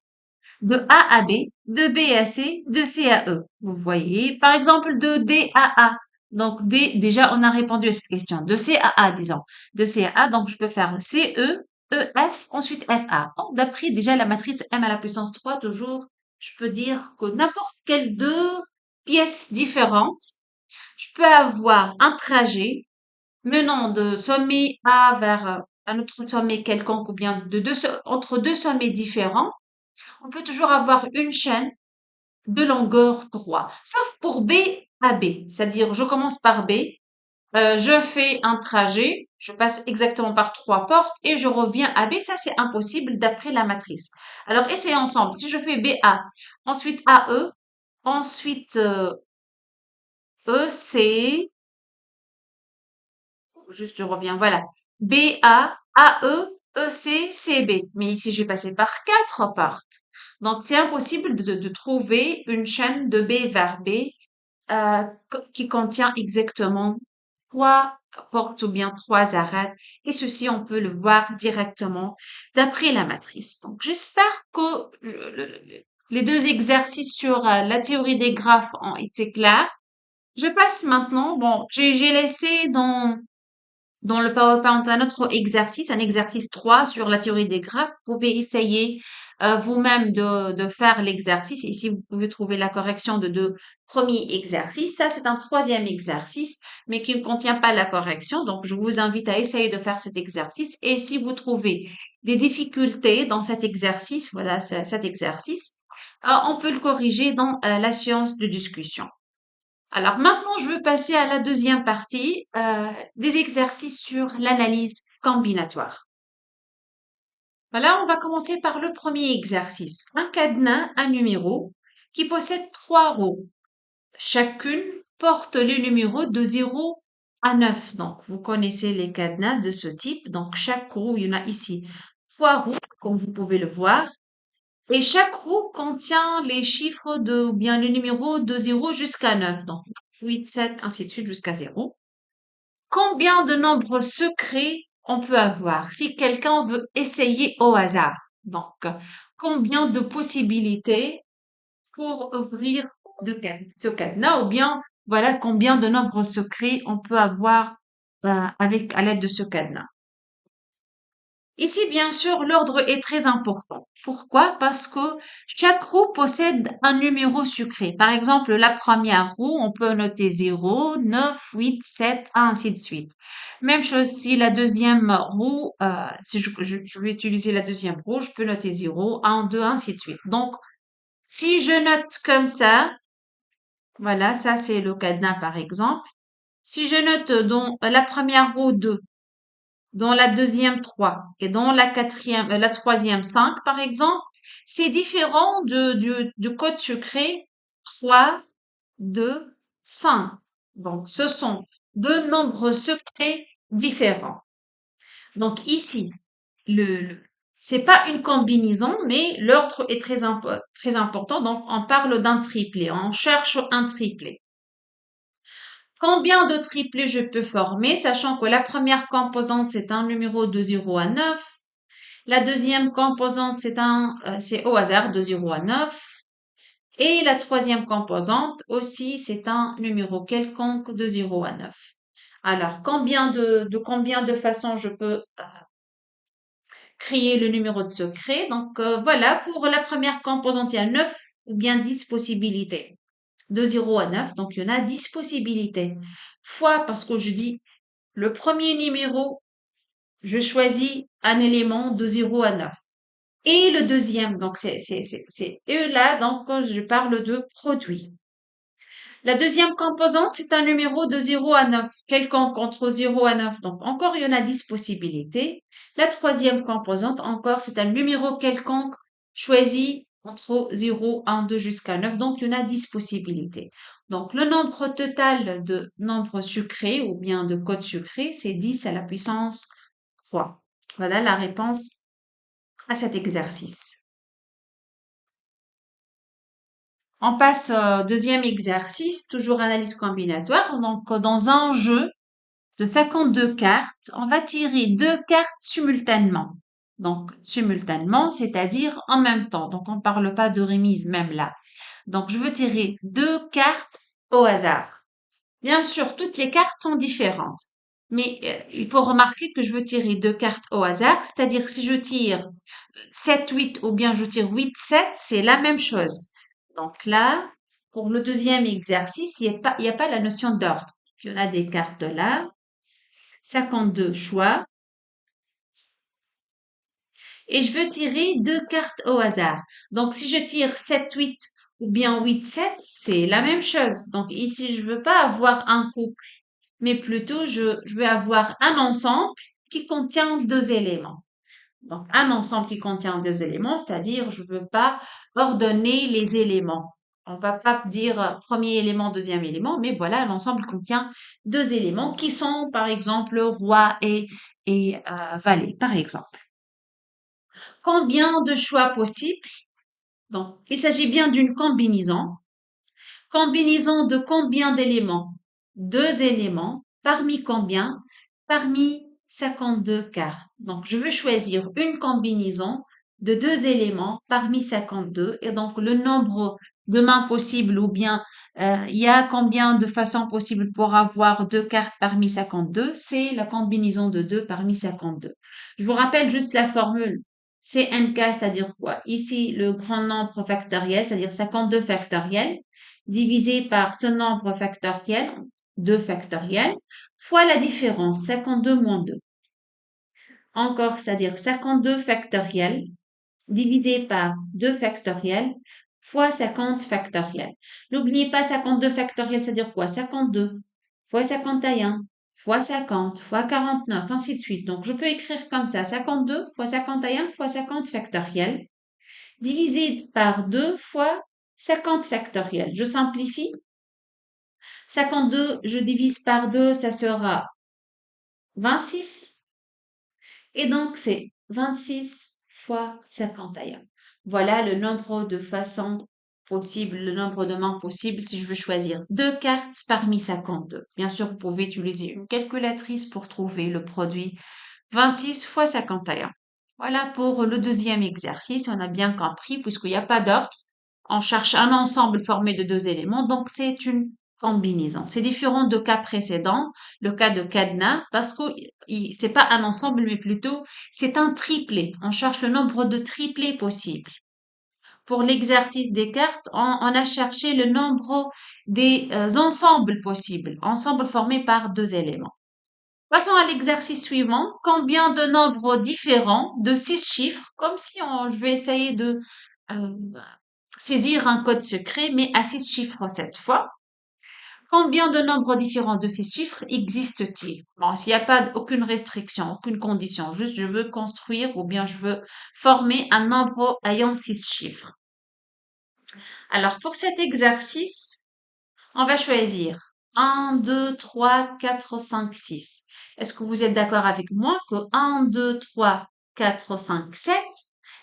A: De A à B, de B à C, de C à E. Vous voyez? Par exemple, de D à A. Donc, D, déjà, on a répondu à cette question. De C à A, disons. De C à A, donc je peux faire C, E, E, F, ensuite F, A. Bon, d'après déjà la matrice M à la puissance 3, toujours, je peux dire que n'importe quelle deux pièces différentes, je peux avoir un trajet menant de sommet A vers un autre sommet quelconque ou bien entre deux sommets différents, on peut toujours avoir une chaîne de longueur 3, sauf pour B à B. C'est-à-dire, je commence par B, je fais un trajet, je passe exactement par trois portes et je reviens à B. Ça, c'est impossible d'après la matrice. Alors, essayons ensemble. Si je fais BA, ensuite AE, ensuite EC, juste je reviens, voilà. BA, AE, EC, CB. Mais ici, je vais passer par quatre portes. Donc, c'est impossible de trouver une chaîne de B vers B qui contient exactement trois portes ou bien trois arêtes. Et ceci, on peut le voir directement d'après la matrice. Donc, j'espère que les deux exercices sur la théorie des graphes ont été clairs. Je passe maintenant, bon, j'ai laissé dans le PowerPoint un autre exercice, un exercice 3 sur la théorie des graphes. Vous pouvez essayer vous-même de faire l'exercice. Ici, vous pouvez trouver la correction de deux premiers exercices. Ça, c'est un troisième exercice, mais qui ne contient pas la correction. Donc, je vous invite à essayer de faire cet exercice. Et si vous trouvez des difficultés dans cet exercice, voilà cet exercice, on peut le corriger dans la séance de discussion. Alors maintenant, je veux passer à la deuxième partie des exercices sur l'analyse combinatoire. Voilà, on va commencer par le premier exercice. Un cadenas, un numéro qui possède trois roues. Chacune porte le numéro de 0 à 9. Donc, vous connaissez les cadenas de ce type. Donc, chaque roue, il y en a ici trois roues, comme vous pouvez le voir. Et chaque roue contient les chiffres ou bien les numéros de 0 jusqu'à 9. Donc, 8, 7, ainsi de suite jusqu'à 0. Combien de nombres secrets on peut avoir si quelqu'un veut essayer au hasard? Donc, combien de possibilités pour ouvrir ce cadenas ou bien, voilà, combien de nombres secrets on peut avoir avec à l'aide de ce cadenas. Ici, bien sûr, l'ordre est très important. Pourquoi? Parce que chaque roue possède un numéro secret. Par exemple, la première roue, on peut noter 0, 9, 8, 7, ainsi de suite. Même chose si la deuxième roue, si je vais utiliser la deuxième roue, je peux noter 0, 1, 2, ainsi de suite. Donc, si je note comme ça, voilà, ça c'est le cadenas par exemple. Si je note dans la première roue 2, dans la deuxième 3 et dans la quatrième, la troisième 5 par exemple, c'est différent du code secret 3, 2, 5. Donc, ce sont deux nombres secrets différents. Donc ici, le c'est pas une combinaison, mais l'ordre est très important. Donc, on parle d'un triplé. On cherche un triplé. Combien de triplés je peux former, sachant que la première composante, c'est un numéro de 0 à 9. La deuxième composante, c'est au hasard de 0 à 9. Et la troisième composante aussi, c'est un numéro quelconque de 0 à 9. Alors, combien de façons je peux créer le numéro de secret? Donc, voilà, pour la première composante, il y a 9 ou bien 10 possibilités. De 0 à 9, donc il y en a 10 possibilités. Fois, parce que je dis le premier numéro, je choisis un élément de 0 à 9. Et le deuxième, donc et là, donc, je parle de produit. La deuxième composante, c'est un numéro de 0 à 9, quelconque entre 0 à 9. Donc, encore, il y en a 10 possibilités. La troisième composante, encore, c'est un numéro quelconque choisi entre 0, 1, 2 jusqu'à 9. Donc, il y en a 10 possibilités. Donc, le nombre total de nombres sucrés ou bien de codes sucrés, c'est 10 à la puissance 3. Voilà la réponse à cet exercice. On passe au deuxième exercice, toujours analyse combinatoire. Donc, dans un jeu de 52 cartes, on va tirer deux cartes simultanément. Donc, simultanément, c'est-à-dire en même temps. Donc, on ne parle pas de remise même là. Donc, je veux tirer deux cartes au hasard. Bien sûr, toutes les cartes sont différentes. Mais il faut remarquer que je veux tirer deux cartes au hasard, c'est-à-dire si je tire 7, 8 ou bien je tire 8, 7, c'est la même chose. Donc là, pour le deuxième exercice, il y a pas la notion d'ordre. Il y en a des cartes là, 52 choix, et je veux tirer deux cartes au hasard. Donc si je tire 7, 8 ou bien 8, 7, c'est la même chose. Donc ici, je veux pas avoir un couple, mais plutôt je veux avoir un ensemble qui contient deux éléments. Donc, un ensemble qui contient deux éléments, c'est-à-dire je veux pas ordonner les éléments. On va pas dire premier élément, deuxième élément, mais voilà, l'ensemble contient deux éléments qui sont, par exemple, roi et valet, par exemple. Combien de choix possibles? Donc, il s'agit bien d'une combinaison. Combinaison de combien d'éléments? Deux éléments. Parmi combien? Parmi 52 cartes. Donc, je veux choisir une combinaison de deux éléments parmi 52. Et donc, le nombre de mains possibles ou bien il y a combien de façons possibles pour avoir deux cartes parmi 52? C'est la combinaison de deux parmi 52. Je vous rappelle juste la formule. C'est NK, c'est-à-dire quoi? Ici, le grand nombre factoriel, c'est-à-dire 52 factoriel divisé par ce nombre factoriel, 2 factoriel, fois la différence, 52 moins 2. Encore, c'est-à-dire 52 factoriel divisé par 2 factoriel fois 50 factoriel. N'oubliez pas 52 factoriel, c'est-à-dire quoi? 52 fois 51 fois 50 fois 49, ainsi de suite. Donc, je peux écrire comme ça, 52 fois 51 fois 50 factoriel divisé par 2 fois 50 factoriel. Je simplifie. 52, je divise par 2, ça sera 26. Et donc, c'est 26 fois 51. Voilà le nombre de façons possibles, le nombre de mains possibles si je veux choisir deux cartes parmi 52. Bien sûr, vous pouvez utiliser une calculatrice pour trouver le produit 26 fois 51. Voilà pour le deuxième exercice. On a bien compris, puisqu'il n'y a pas d'ordre, on cherche un ensemble formé de deux éléments, donc c'est une combinaison. C'est différent du cas précédent, le cas de cadenas, parce que c'est pas un ensemble, mais plutôt c'est un triplet. On cherche le nombre de triplets possibles. Pour l'exercice des cartes, on a cherché le nombre des ensembles possibles, ensembles formés par deux éléments. Passons à l'exercice suivant. Combien de nombres différents de six chiffres, comme si je vais essayer de euh, saisir un code secret, mais à six chiffres cette fois. Combien de nombres différents de six chiffres existe-t-il? Bon, s'il n'y a pas aucune restriction, aucune condition, juste je veux construire ou bien je veux former un nombre ayant six chiffres. Alors, pour cet exercice, on va choisir 1, 2, 3, 4, 5, 6. Est-ce que vous êtes d'accord avec moi que 1, 2, 3, 4, 5, 7,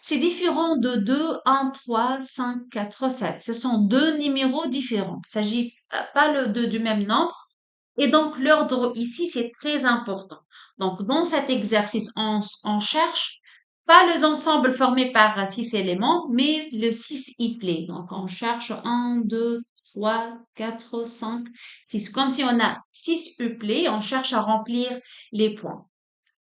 A: c'est différent de 2, 1, 3, 5, 4, 7. Ce sont deux numéros différents. Il ne s'agit pas du même nombre. Et donc, l'ordre ici, c'est très important. Donc, dans cet exercice, on cherche pas les ensembles formés par six éléments, mais le 6 plaît. Donc, on cherche 1, 2, 3, 4, 5, 6. Comme si on a 6 uplets, on cherche à remplir les points.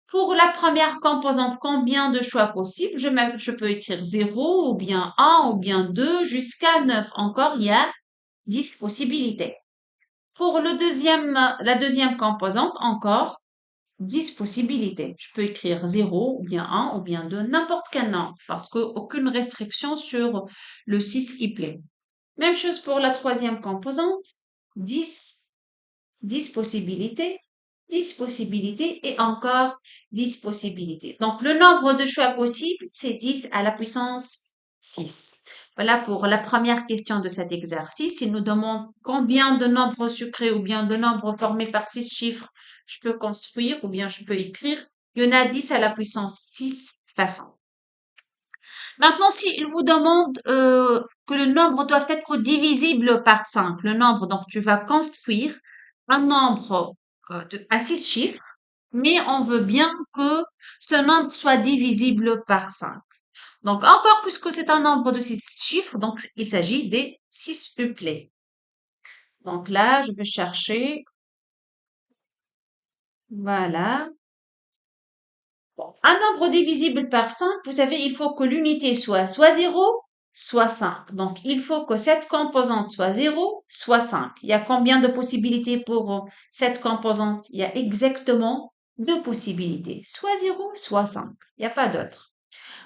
A: Pour la première composante, combien de choix possibles? Je peux écrire 0, ou bien 1, ou bien 2, jusqu'à 9. Encore, il y a 10 possibilités. Pour la deuxième composante, encore 10 possibilités. Je peux écrire 0, ou bien 1, ou bien 2, n'importe quel nombre, parce qu'aucune restriction sur le 6 plaît. Même chose pour la troisième composante, 10, 10 possibilités, 10 possibilités et encore 10 possibilités. Donc, le nombre de choix possibles, c'est 10 à la puissance 6. Voilà pour la première question de cet exercice. Il nous demande combien de nombres sucrés ou bien de nombres formés par 6 chiffres je peux construire ou bien je peux écrire. Il y en a 10 à la puissance 6 façons. Maintenant, s'il vous demande que le nombre doit être divisible par 5, le nombre, donc tu vas construire un nombre à 6 chiffres, mais on veut bien que ce nombre soit divisible par 5. Donc encore, puisque c'est un nombre de 6 chiffres, donc il s'agit des 6 uplets. Donc là, je vais chercher, voilà. Bon, un nombre divisible par 5, vous savez, il faut que l'unité soit 0, soit 5. Donc, il faut que cette composante soit 0, soit 5. Il y a combien de possibilités pour cette composante? Il y a exactement deux possibilités, soit 0, soit 5. Il n'y a pas d'autre.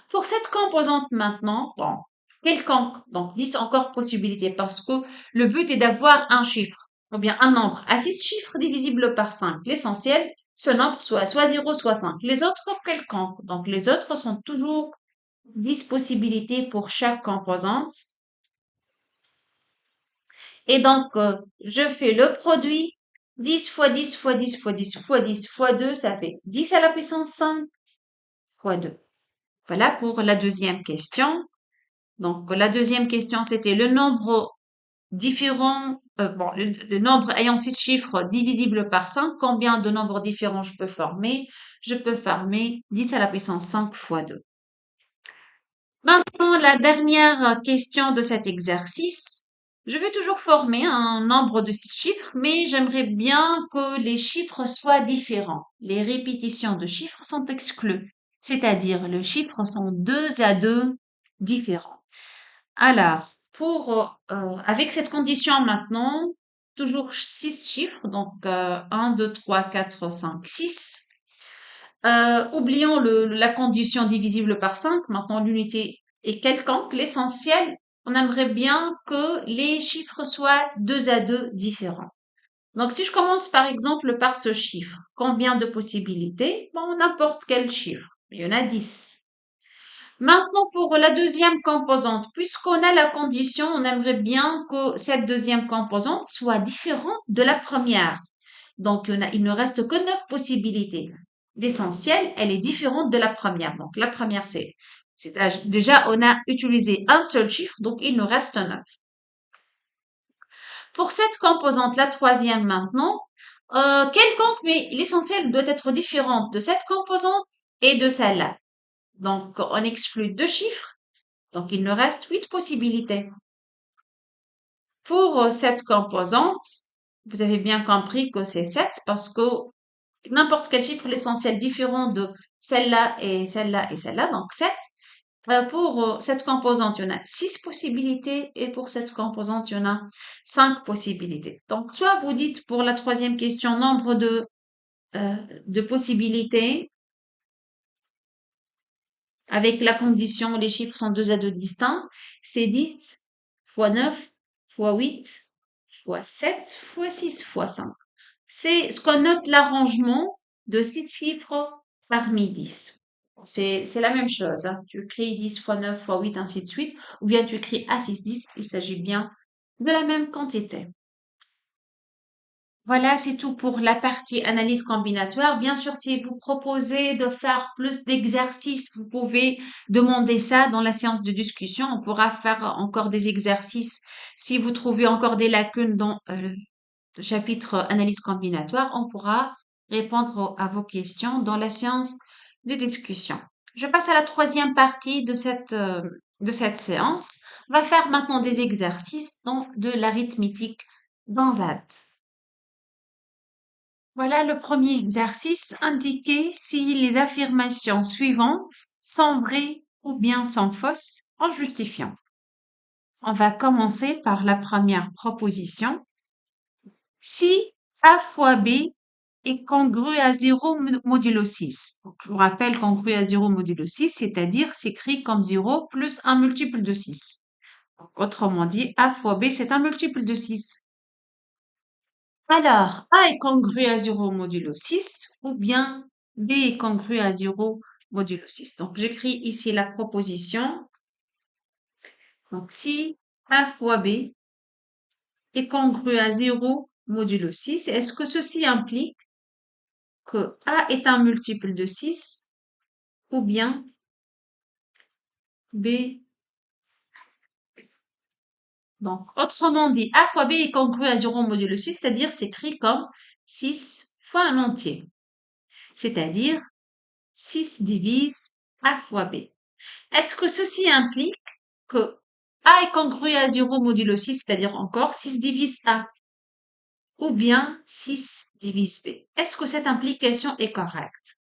A: Pour cette composante maintenant, bon, quelconque, donc 10 encore possibilités parce que le but est d'avoir un chiffre, ou bien un nombre à 6 chiffres divisible par 5. L'essentiel, ce nombre soit 0, soit 5. Les autres quelconques, donc les autres sont toujours 10 possibilités pour chaque composante. Et donc, je fais le produit 10 fois 10 fois 10 fois 10 fois 10 fois 2, ça fait 10 à la puissance 5 fois 2. Voilà pour la deuxième question. Donc, la deuxième question, c'était le nombre différent, le nombre ayant six chiffres divisible par 5. Combien de nombres différents je peux former? Je peux former 10 à la puissance 5 fois 2. Maintenant, la dernière question de cet exercice. Je vais toujours former un nombre de six chiffres, mais j'aimerais bien que les chiffres soient différents. Les répétitions de chiffres sont exclues, c'est-à-dire les chiffres sont 2 à 2 différents. Alors, avec cette condition maintenant, toujours six chiffres, donc 1, 2, 3, 4, 5, 6. Oublions la condition divisible par 5. Maintenant, l'unité est quelconque. L'essentiel, on aimerait bien que les chiffres soient 2 à 2 différents. Donc, si je commence par exemple par ce chiffre, combien de possibilités? Bon, n'importe quel chiffre. Il y en a 10. Maintenant, pour la deuxième composante, puisqu'on a la condition, on aimerait bien que cette deuxième composante soit différente de la première. Donc, il ne reste que 9 possibilités. L'essentiel, elle est différente de la première. Donc, la première, déjà, on a utilisé un seul chiffre, donc il nous reste 9. Pour cette composante, la troisième maintenant, quelconque, mais l'essentiel doit être différente de cette composante et de celle-là. Donc, on exclut deux chiffres. Donc, il nous reste 8 possibilités. Pour cette composante, vous avez bien compris que c'est 7 parce que n'importe quel chiffre, l'essentiel différent de celle-là et celle-là et celle-là, donc 7. Pour cette composante, il y en a 6 possibilités et pour cette composante, il y en a 5 possibilités. Donc, soit vous dites pour la troisième question, nombre de possibilités avec la condition, les chiffres sont 2 à 2 distincts, c'est 10 fois 9 fois 8 fois 7 fois 6 fois 5. C'est ce qu'on note l'arrangement de 6 chiffres parmi 10. C'est la même chose, hein. Tu écris 10 fois 9 fois 8, ainsi de suite, ou bien tu écris A6, 10, il s'agit bien de la même quantité. Voilà, c'est tout pour la partie analyse combinatoire. Bien sûr, si vous proposez de faire plus d'exercices, vous pouvez demander ça dans la séance de discussion. On pourra faire encore des exercices. Si vous trouvez encore des lacunes dans le chapitre analyse combinatoire, on pourra répondre à vos questions dans la séance de discussion. Je passe à la troisième partie de cette séance. On va faire maintenant des exercices dans de l'arithmétique dans ZAD. Voilà le premier exercice. Indiquer si les affirmations suivantes sont vraies ou bien sont fausses en justifiant. On va commencer par la première proposition. Si A fois B est congru à 0 modulo 6. Donc, je vous rappelle, congru à 0 modulo 6, c'est-à-dire s'écrit comme 0 plus un multiple de 6. Donc, autrement dit, A fois B, c'est un multiple de 6. Alors, A est congru à 0 modulo 6 ou bien B est congru à 0 modulo 6. Donc, j'écris ici la proposition. Donc, si A fois B est congru à 0 modulo 6, est-ce que ceci implique que A est un multiple de 6 ou bien B. Donc, autrement dit, A fois B est congru à 0 modulo 6, c'est-à-dire c'est écrit comme 6 fois un entier. C'est-à-dire 6 divise A fois B. Est-ce que ceci implique que A est congru à 0 modulo 6, c'est-à-dire encore 6 divise A, ou bien 6 divise B? Est-ce que cette implication est correcte?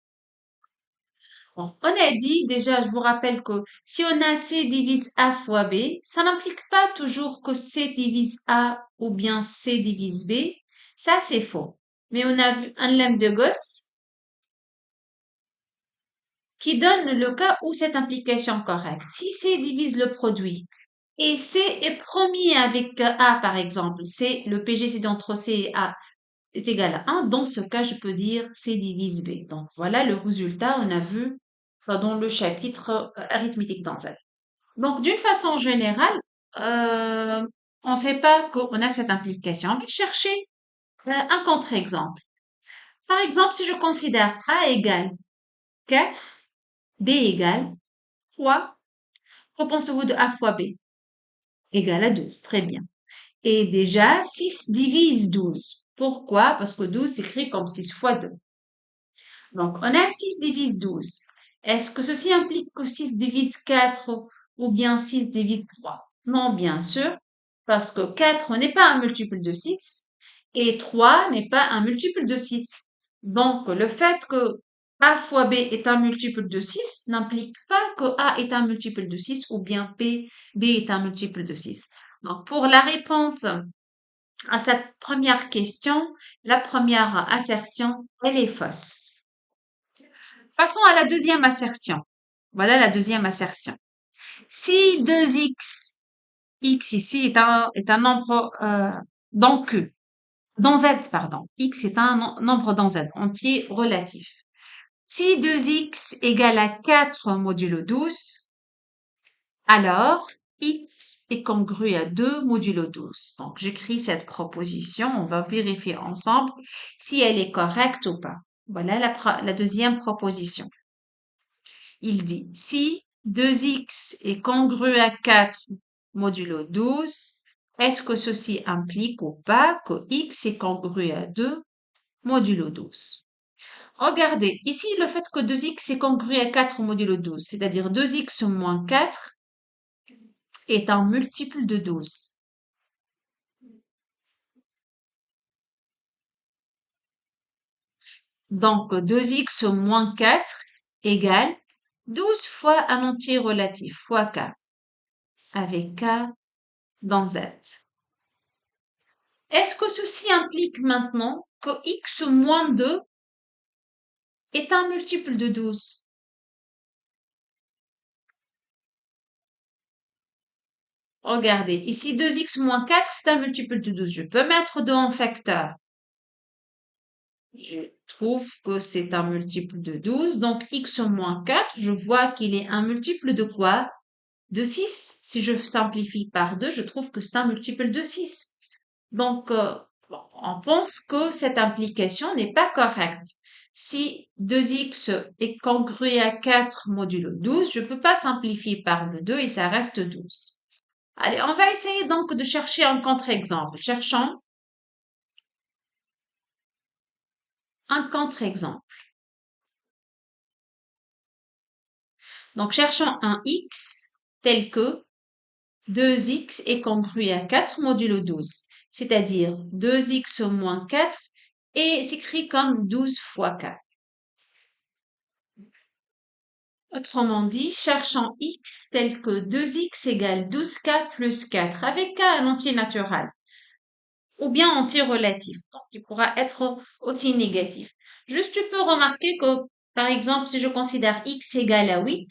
A: Bon, on a dit déjà, je vous rappelle que si on a C divise A fois B, ça n'implique pas toujours que C divise A ou bien C divise B. Ça, c'est faux. Mais on a vu un lemme de Gauss qui donne le cas où cette implication est correcte. Si C divise le produit et C est premier avec A, par exemple, c'est le PG, c'est entre C et A est égal à 1. Dans ce cas, je peux dire C divise B. Donc, voilà le résultat, on a vu dans le chapitre arithmétique dans Z. Donc, d'une façon générale, on ne sait pas qu'on a cette implication. On va chercher un contre-exemple. Par exemple, si je considère A égale 4, B égale 3, que pensez-vous de A fois B? Égale à 12. Très bien. Et déjà, 6 divise 12. Pourquoi? Parce que 12 s'écrit comme 6 fois 2. Donc, on a 6 divise 12. Est-ce que ceci implique que 6 divise 4 ou bien 6 divise 3? Non, bien sûr, parce que 4 n'est pas un multiple de 6 et 3 n'est pas un multiple de 6. Donc, le fait que A fois B est un multiple de 6 n'implique pas que A est un multiple de 6 ou bien B est un multiple de 6. Donc, pour la réponse à cette première question, la première assertion, elle est fausse. Passons à la deuxième assertion. Voilà la deuxième assertion. Si 2x, x ici est un nombre dans Q, dans Z, pardon. X est un nombre dans Z, entier relatif. Si 2x égale à 4 modulo 12, alors x est congru à 2 modulo 12. Donc, j'écris cette proposition. On va vérifier ensemble si elle est correcte ou pas. Voilà la deuxième proposition. Il dit, si 2x est congru à 4 modulo 12, est-ce que ceci implique ou pas que x est congru à 2 modulo 12? Regardez, ici, le fait que 2x est congru à 4 modulo 12, c'est-à-dire 2x moins 4 est un multiple de 12. Donc, 2x moins 4 égale 12 fois un entier relatif fois k, avec k dans z. Est-ce que ceci implique maintenant que x moins 2 est un multiple de 12? Regardez, ici 2x moins 4, c'est un multiple de 12. Je peux mettre 2 en facteur. Je trouve que c'est un multiple de 12. Donc, x moins 4, je vois qu'il est un multiple de quoi? De 6. Si je simplifie par 2, je trouve que c'est un multiple de 6. Donc, bon, on pense que cette implication n'est pas correcte. Si 2x est congrué à 4 modulo 12, je ne peux pas simplifier par le 2 et ça reste 12. Allez, on va essayer donc de chercher un contre-exemple. Cherchons un contre-exemple. Donc, cherchons un x tel que 2x est congrué à 4 modulo 12, c'est-à-dire 2x moins 4 et s'écrit comme 12 fois 4. Autrement dit, cherchons x tel que 2x égale 12k plus 4 avec k un entier naturel ou bien entier relatif, donc il pourra être aussi négatif. Juste, tu peux remarquer que, par exemple, si je considère x égale à 8,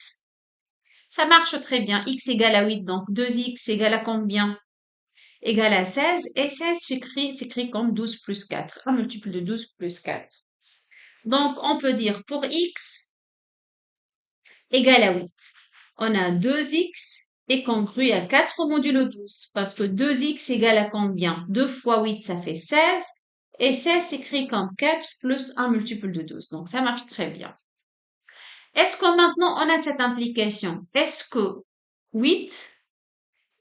A: ça marche très bien. X égale à 8, donc 2x égale à combien? Égale à 16, et 16 s'écrit comme 12 plus 4, un multiple de 12 plus 4. Donc, on peut dire pour x égale à 8, on a 2x est congru à 4 modulo 12, parce que 2x égale à combien? 2 fois 8, ça fait 16, et 16 s'écrit comme 4 plus un multiple de 12. Donc, ça marche très bien. Est-ce que maintenant on a cette implication? Est-ce que 8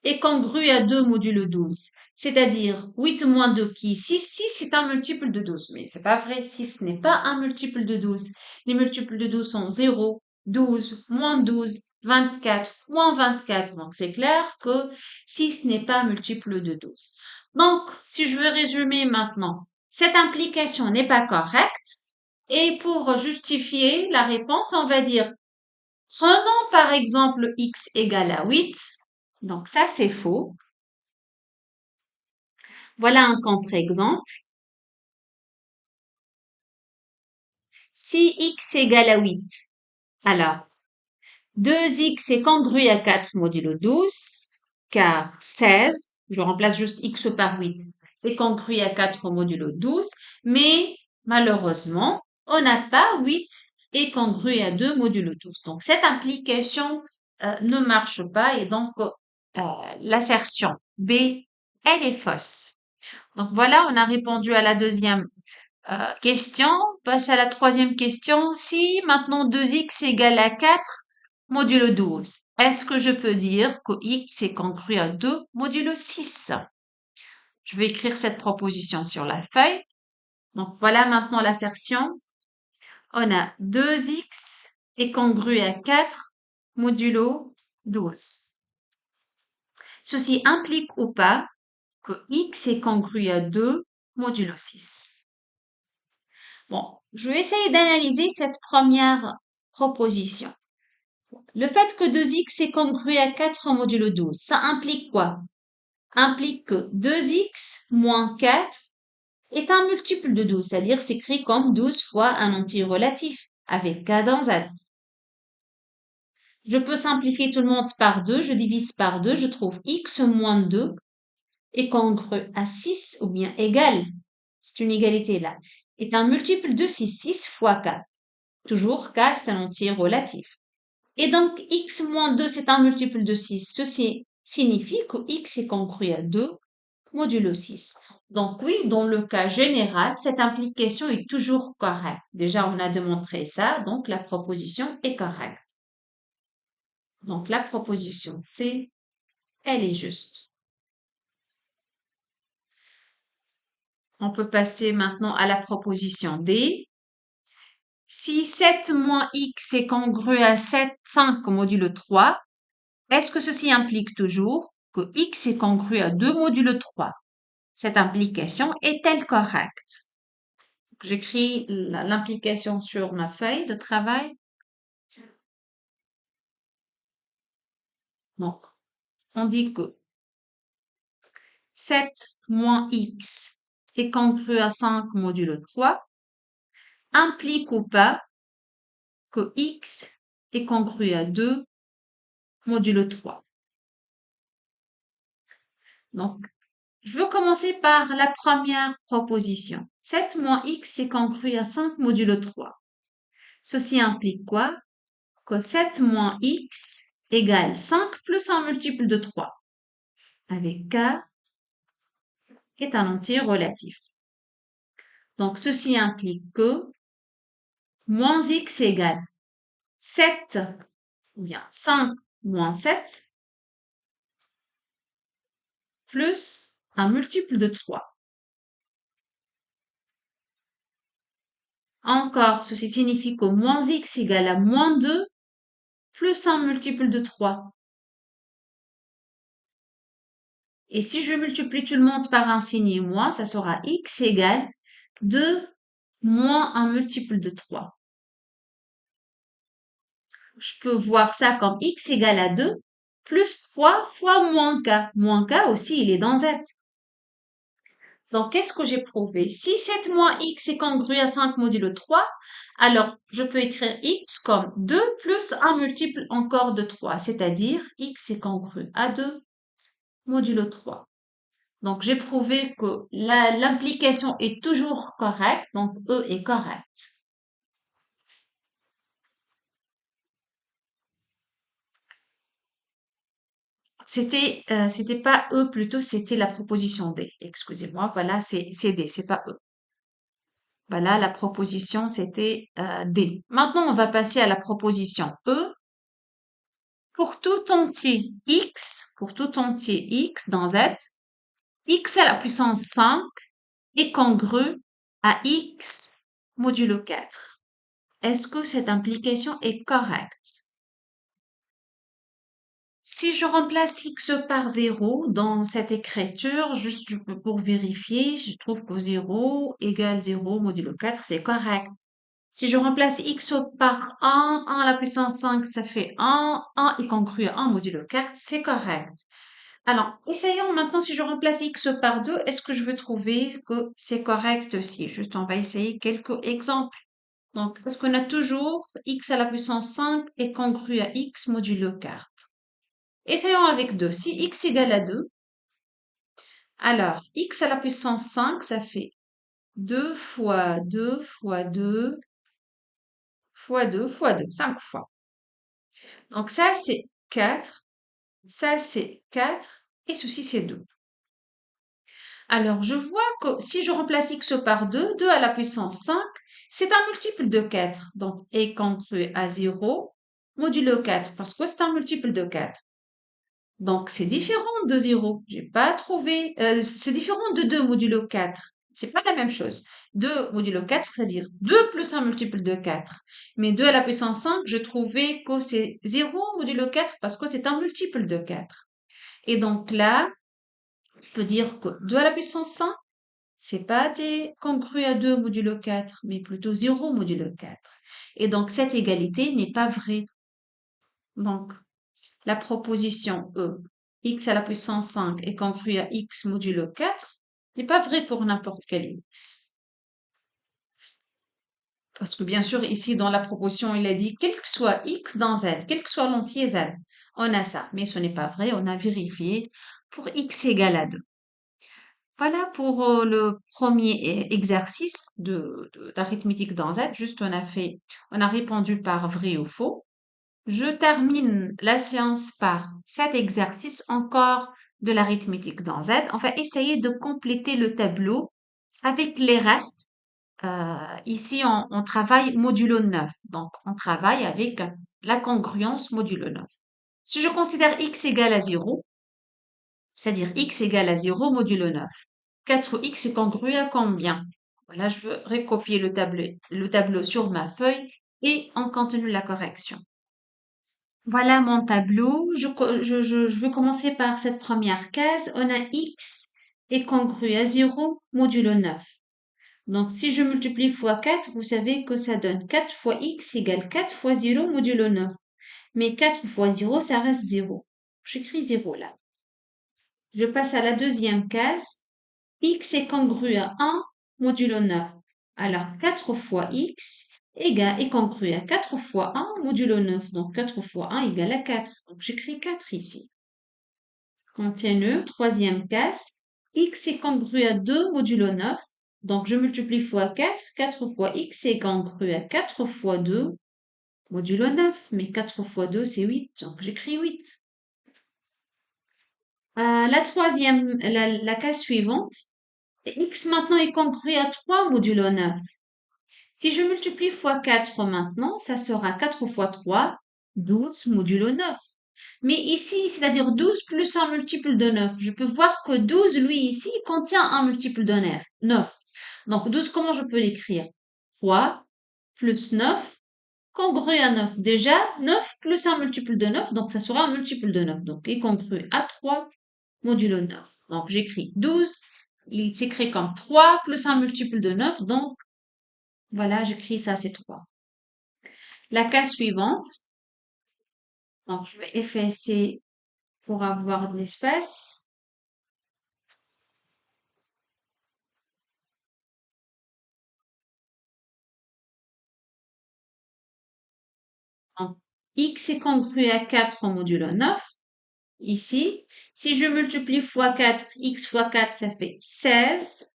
A: est congru à 2 modulo 12? C'est-à-dire 8 moins 2 qui est 6. 6 c'est un multiple de 12. Mais c'est pas vrai. 6 n'est pas un multiple de 12. Les multiples de 12 sont 0, 12, moins 12, 24, moins 24. Donc c'est clair que 6 n'est pas un multiple de 12. Donc, si je veux résumer maintenant, cette implication n'est pas correcte. Et pour justifier la réponse, on va dire, prenons par exemple x égale à 8. Donc ça, c'est faux. Voilà un contre-exemple. Si x égale à 8, alors 2x est congru à 4 modulo 12, car 16, je remplace juste x par 8, est congru à 4 modulo 12, mais malheureusement, on n'a pas 8 est congru à 2 modulo 12. Donc cette implication ne marche pas et donc l'assertion B, elle est fausse. Donc voilà, on a répondu à la deuxième question. Passe à la troisième question. Si maintenant 2x égale à 4 modulo 12, est-ce que je peux dire que x est congru à 2 modulo 6? Je vais écrire cette proposition sur la feuille. Donc voilà maintenant l'assertion. On a 2x est congru à 4 modulo 12. Ceci implique ou pas que x est congru à 2 modulo 6. Bon, je vais essayer d'analyser cette première proposition. Le fait que 2x est congru à 4 modulo 12, ça implique quoi? Implique que 2x moins 4 est un multiple de 12, c'est-à-dire s'écrit comme 12 fois un entier relatif, avec k dans z. Je peux simplifier tout le monde par 2, je divise par 2, je trouve x moins 2 est congru à 6 ou bien égal, c'est une égalité là, est un multiple de 6, 6 fois k. Toujours k, c'est un entier relatif. Et donc, x moins 2, c'est un multiple de 6. Ceci signifie que x est congru à 2 modulo 6. Donc oui, dans le cas général, cette implication est toujours correcte. Déjà, on a démontré ça, donc la proposition est correcte. Donc la proposition C, elle est juste. On peut passer maintenant à la proposition D. Si 7 moins x est congru à 5 modulo 3, est-ce que ceci implique toujours que x est congru à 2 modulo 3? Cette implication est-elle correcte? J'écris l'implication sur ma feuille de travail. Donc, on dit que 7 moins x est congru à 5 modulo 3 implique ou pas que x est congru à 2 modulo 3. Donc, je veux commencer par la première proposition. 7 moins x est congru à 5 modulo 3. Ceci implique quoi? Que 7 moins x égale 5 plus un multiple de 3, avec k est un entier relatif. Donc, ceci implique que moins x égale 7, ou bien 5 moins 7, plus un multiple de 3. Encore, ceci signifie que moins x égale à moins 2 plus un multiple de 3. Et si je multiplie tout le monde par un signe moins, ça sera x égale 2 moins un multiple de 3. Je peux voir ça comme x égale à 2 plus 3 fois moins k. Moins k aussi, il est dans z. Donc, qu'est-ce que j'ai prouvé? Si 7 moins x est congru à 5 modulo 3, alors je peux écrire x comme 2 plus un multiple encore de 3, c'est-à-dire x est congru à 2 modulo 3. Donc, j'ai prouvé que l'implication est toujours correcte, donc E est correct. C'était pas E plutôt, c'était la proposition D. Excusez-moi, voilà, c'est D, c'est pas E. Voilà, la proposition, c'était D. Maintenant, on va passer à la proposition E. Pour tout entier x dans Z, x à la puissance 5 est congru à x modulo 4. Est-ce que cette implication est correcte? Si je remplace x par 0 dans cette écriture, juste pour vérifier, je trouve que 0 égale 0 modulo 4, c'est correct. Si je remplace x par 1 à la puissance 5, ça fait 1 est congru à 1 modulo 4, c'est correct. Alors, essayons maintenant, si je remplace x par 2, est-ce que je veux trouver que c'est correct aussi? Juste, on va essayer quelques exemples. Donc, parce qu'on a toujours x à la puissance 5 est congru à x modulo 4. Essayons avec 2. Si x égale à 2, alors x à la puissance 5, ça fait 2 fois 2 fois 2 fois 2 fois 2, 5 fois. Donc ça, c'est 4, ça, c'est 4, et ceci, c'est 2. Alors, je vois que si je remplace x par 2, 2 à la puissance 5, c'est un multiple de 4. Donc, est congru à 0 modulo 4, parce que c'est un multiple de 4. Donc, c'est différent de 0. J'ai pas trouvé, c'est différent de 2 modulo 4. C'est pas la même chose. 2 modulo 4, c'est-à-dire 2 plus un multiple de 4. Mais 2 à la puissance 5, je trouvais que c'est 0 modulo 4 parce que c'est un multiple de 4. Et donc là, je peux dire que 2 à la puissance 5, c'est pas congru à 2 modulo 4, mais plutôt 0 modulo 4. Et donc, cette égalité n'est pas vraie. Donc, la proposition E, x à la puissance 5 est congru à x modulo 4, n'est pas vrai pour n'importe quel x. Parce que bien sûr, ici, dans la proposition, il a dit quel que soit x dans z, quel que soit l'entier z, on a ça. Mais ce n'est pas vrai, on a vérifié pour x égale à 2. Voilà pour le premier exercice d'arithmétique dans z. Juste, on a répondu par vrai ou faux. Je termine la séance par cet exercice encore de l'arithmétique dans Z. On va essayer de compléter le tableau avec les restes. Ici, on travaille modulo 9. Donc, on travaille avec la congruence modulo 9. Si je considère x égale à 0, c'est-à-dire x égale à 0 modulo 9, 4x est congru à combien? Voilà, je veux recopier le tableau sur ma feuille et on continue la correction. Voilà mon tableau. Je veux commencer par cette première case. On a x est congru à 0 modulo 9. Donc, si je multiplie fois 4, vous savez que ça donne 4 fois x égale 4 fois 0 modulo 9. Mais 4 fois 0, ça reste 0. J'écris 0 là. Je passe à la deuxième case. X est congru à 1 modulo 9. Alors, 4 fois x est congru à 4 fois 1 modulo 9. Donc, 4 fois 1 égale à 4. Donc, j'écris 4 ici. Continue. Troisième case. X est congru à 2 modulo 9. Donc, je multiplie fois 4. 4 fois x est congru à 4 fois 2 modulo 9. Mais 4 fois 2, c'est 8. Donc, j'écris 8. La case suivante. X maintenant est congru à 3 modulo 9. Si je multiplie fois 4 maintenant, ça sera 4 fois 3, 12 modulo 9. Mais ici, c'est-à-dire 12 plus un multiple de 9, je peux voir que 12, lui, ici, contient un multiple de 9. Donc 12, comment je peux l'écrire? 3 plus 9, congru à 9. Déjà, 9 plus un multiple de 9, donc ça sera un multiple de 9. Donc, est congru à 3 modulo 9. Donc, j'écris 12, il s'écrit comme 3 plus un multiple de 9, donc voilà, j'écris ça, c'est 3. La case suivante, donc je vais effacer pour avoir de l'espace. Donc, x est congru à 4 modulo 9. Ici, si je multiplie fois 4, x fois 4, ça fait 16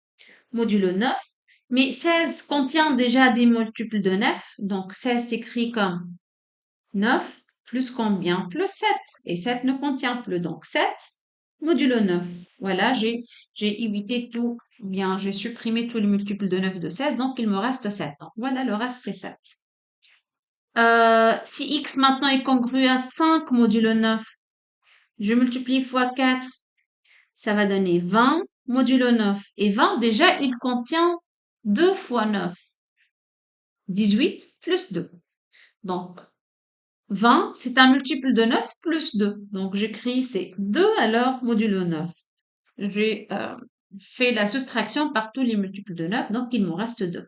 A: modulo 9. Mais 16 contient déjà des multiples de 9. Donc 16 s'écrit comme 9 plus combien? Plus 7. Et 7 ne contient plus. Donc 7 modulo 9. Voilà, j'ai évité tout, bien, j'ai supprimé tous les multiples de 9 de 16. Donc il me reste 7. Donc voilà, le reste c'est 7. Si x maintenant est congru à 5 modulo 9, je multiplie fois 4, ça va donner 20 modulo 9. Et 20, déjà, il contient 2 fois 9. 18 plus 2. Donc, 20, c'est un multiple de 9 plus 2. Donc, j'écris c'est 2 alors modulo 9. J'ai fait la soustraction par tous les multiples de 9, donc il me reste 2.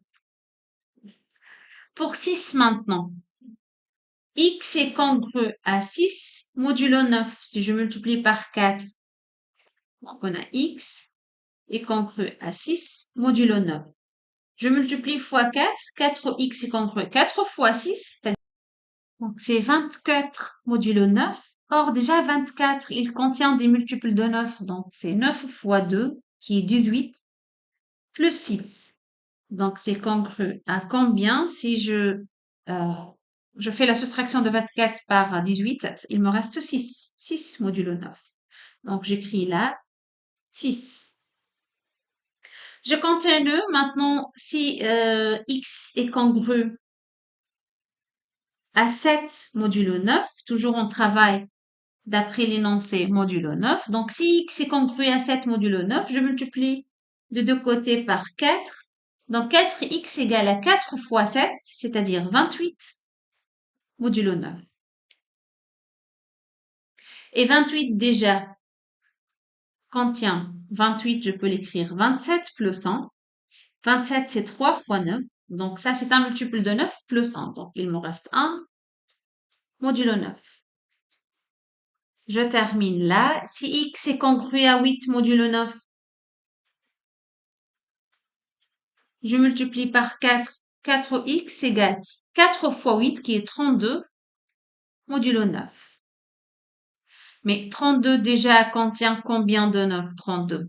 A: Pour 6 maintenant, x est congru à 6 modulo 9. Si je multiplie par 4, donc on a x est congru à 6 modulo 9. Je multiplie fois 4, 4x est congru à 4 fois 6, donc c'est 24 modulo 9. Or, déjà 24, il contient des multiples de 9, donc c'est 9 fois 2, qui est 18, plus 6. Donc c'est congru à combien? Si je fais la soustraction de 24 par 18, il me reste 6. 6 modulo 9. Donc j'écris là 6. Je continue. Maintenant, si x est congru à 7 modulo 9, toujours on travaille d'après l'énoncé modulo 9. Donc, si x est congru à 7 modulo 9, je multiplie de deux côtés par 4. Donc, 4x égale à 4 fois 7, c'est-à-dire 28 modulo 9. Et 28 déjà contient 28, je peux l'écrire 27 plus 1. 27, c'est 3 fois 9. Donc, ça, c'est un multiple de 9 plus 1. Donc, il me reste 1 modulo 9. Je termine là. Si x est congru à 8 modulo 9, je multiplie par 4. 4x égale 4 fois 8 qui est 32 modulo 9. Mais 32 déjà contient combien de 9? 32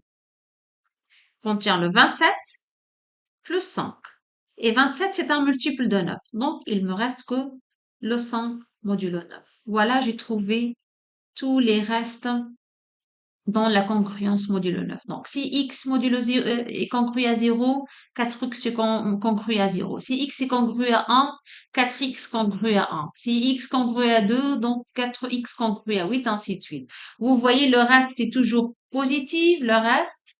A: contient le 27 plus 5. Et 27, c'est un multiple de 9. Donc, il me reste que le 5 modulo 9. Voilà, j'ai trouvé tous les restes dans la congruence modulo 9. Donc, si x modulo 0 est congru à 0, 4x est congru à 0. Si x est congru à 1, 4x congru à 1. Si x congru à 2, donc 4x congru à 8, ainsi de suite. Vous voyez, le reste est toujours positif, le reste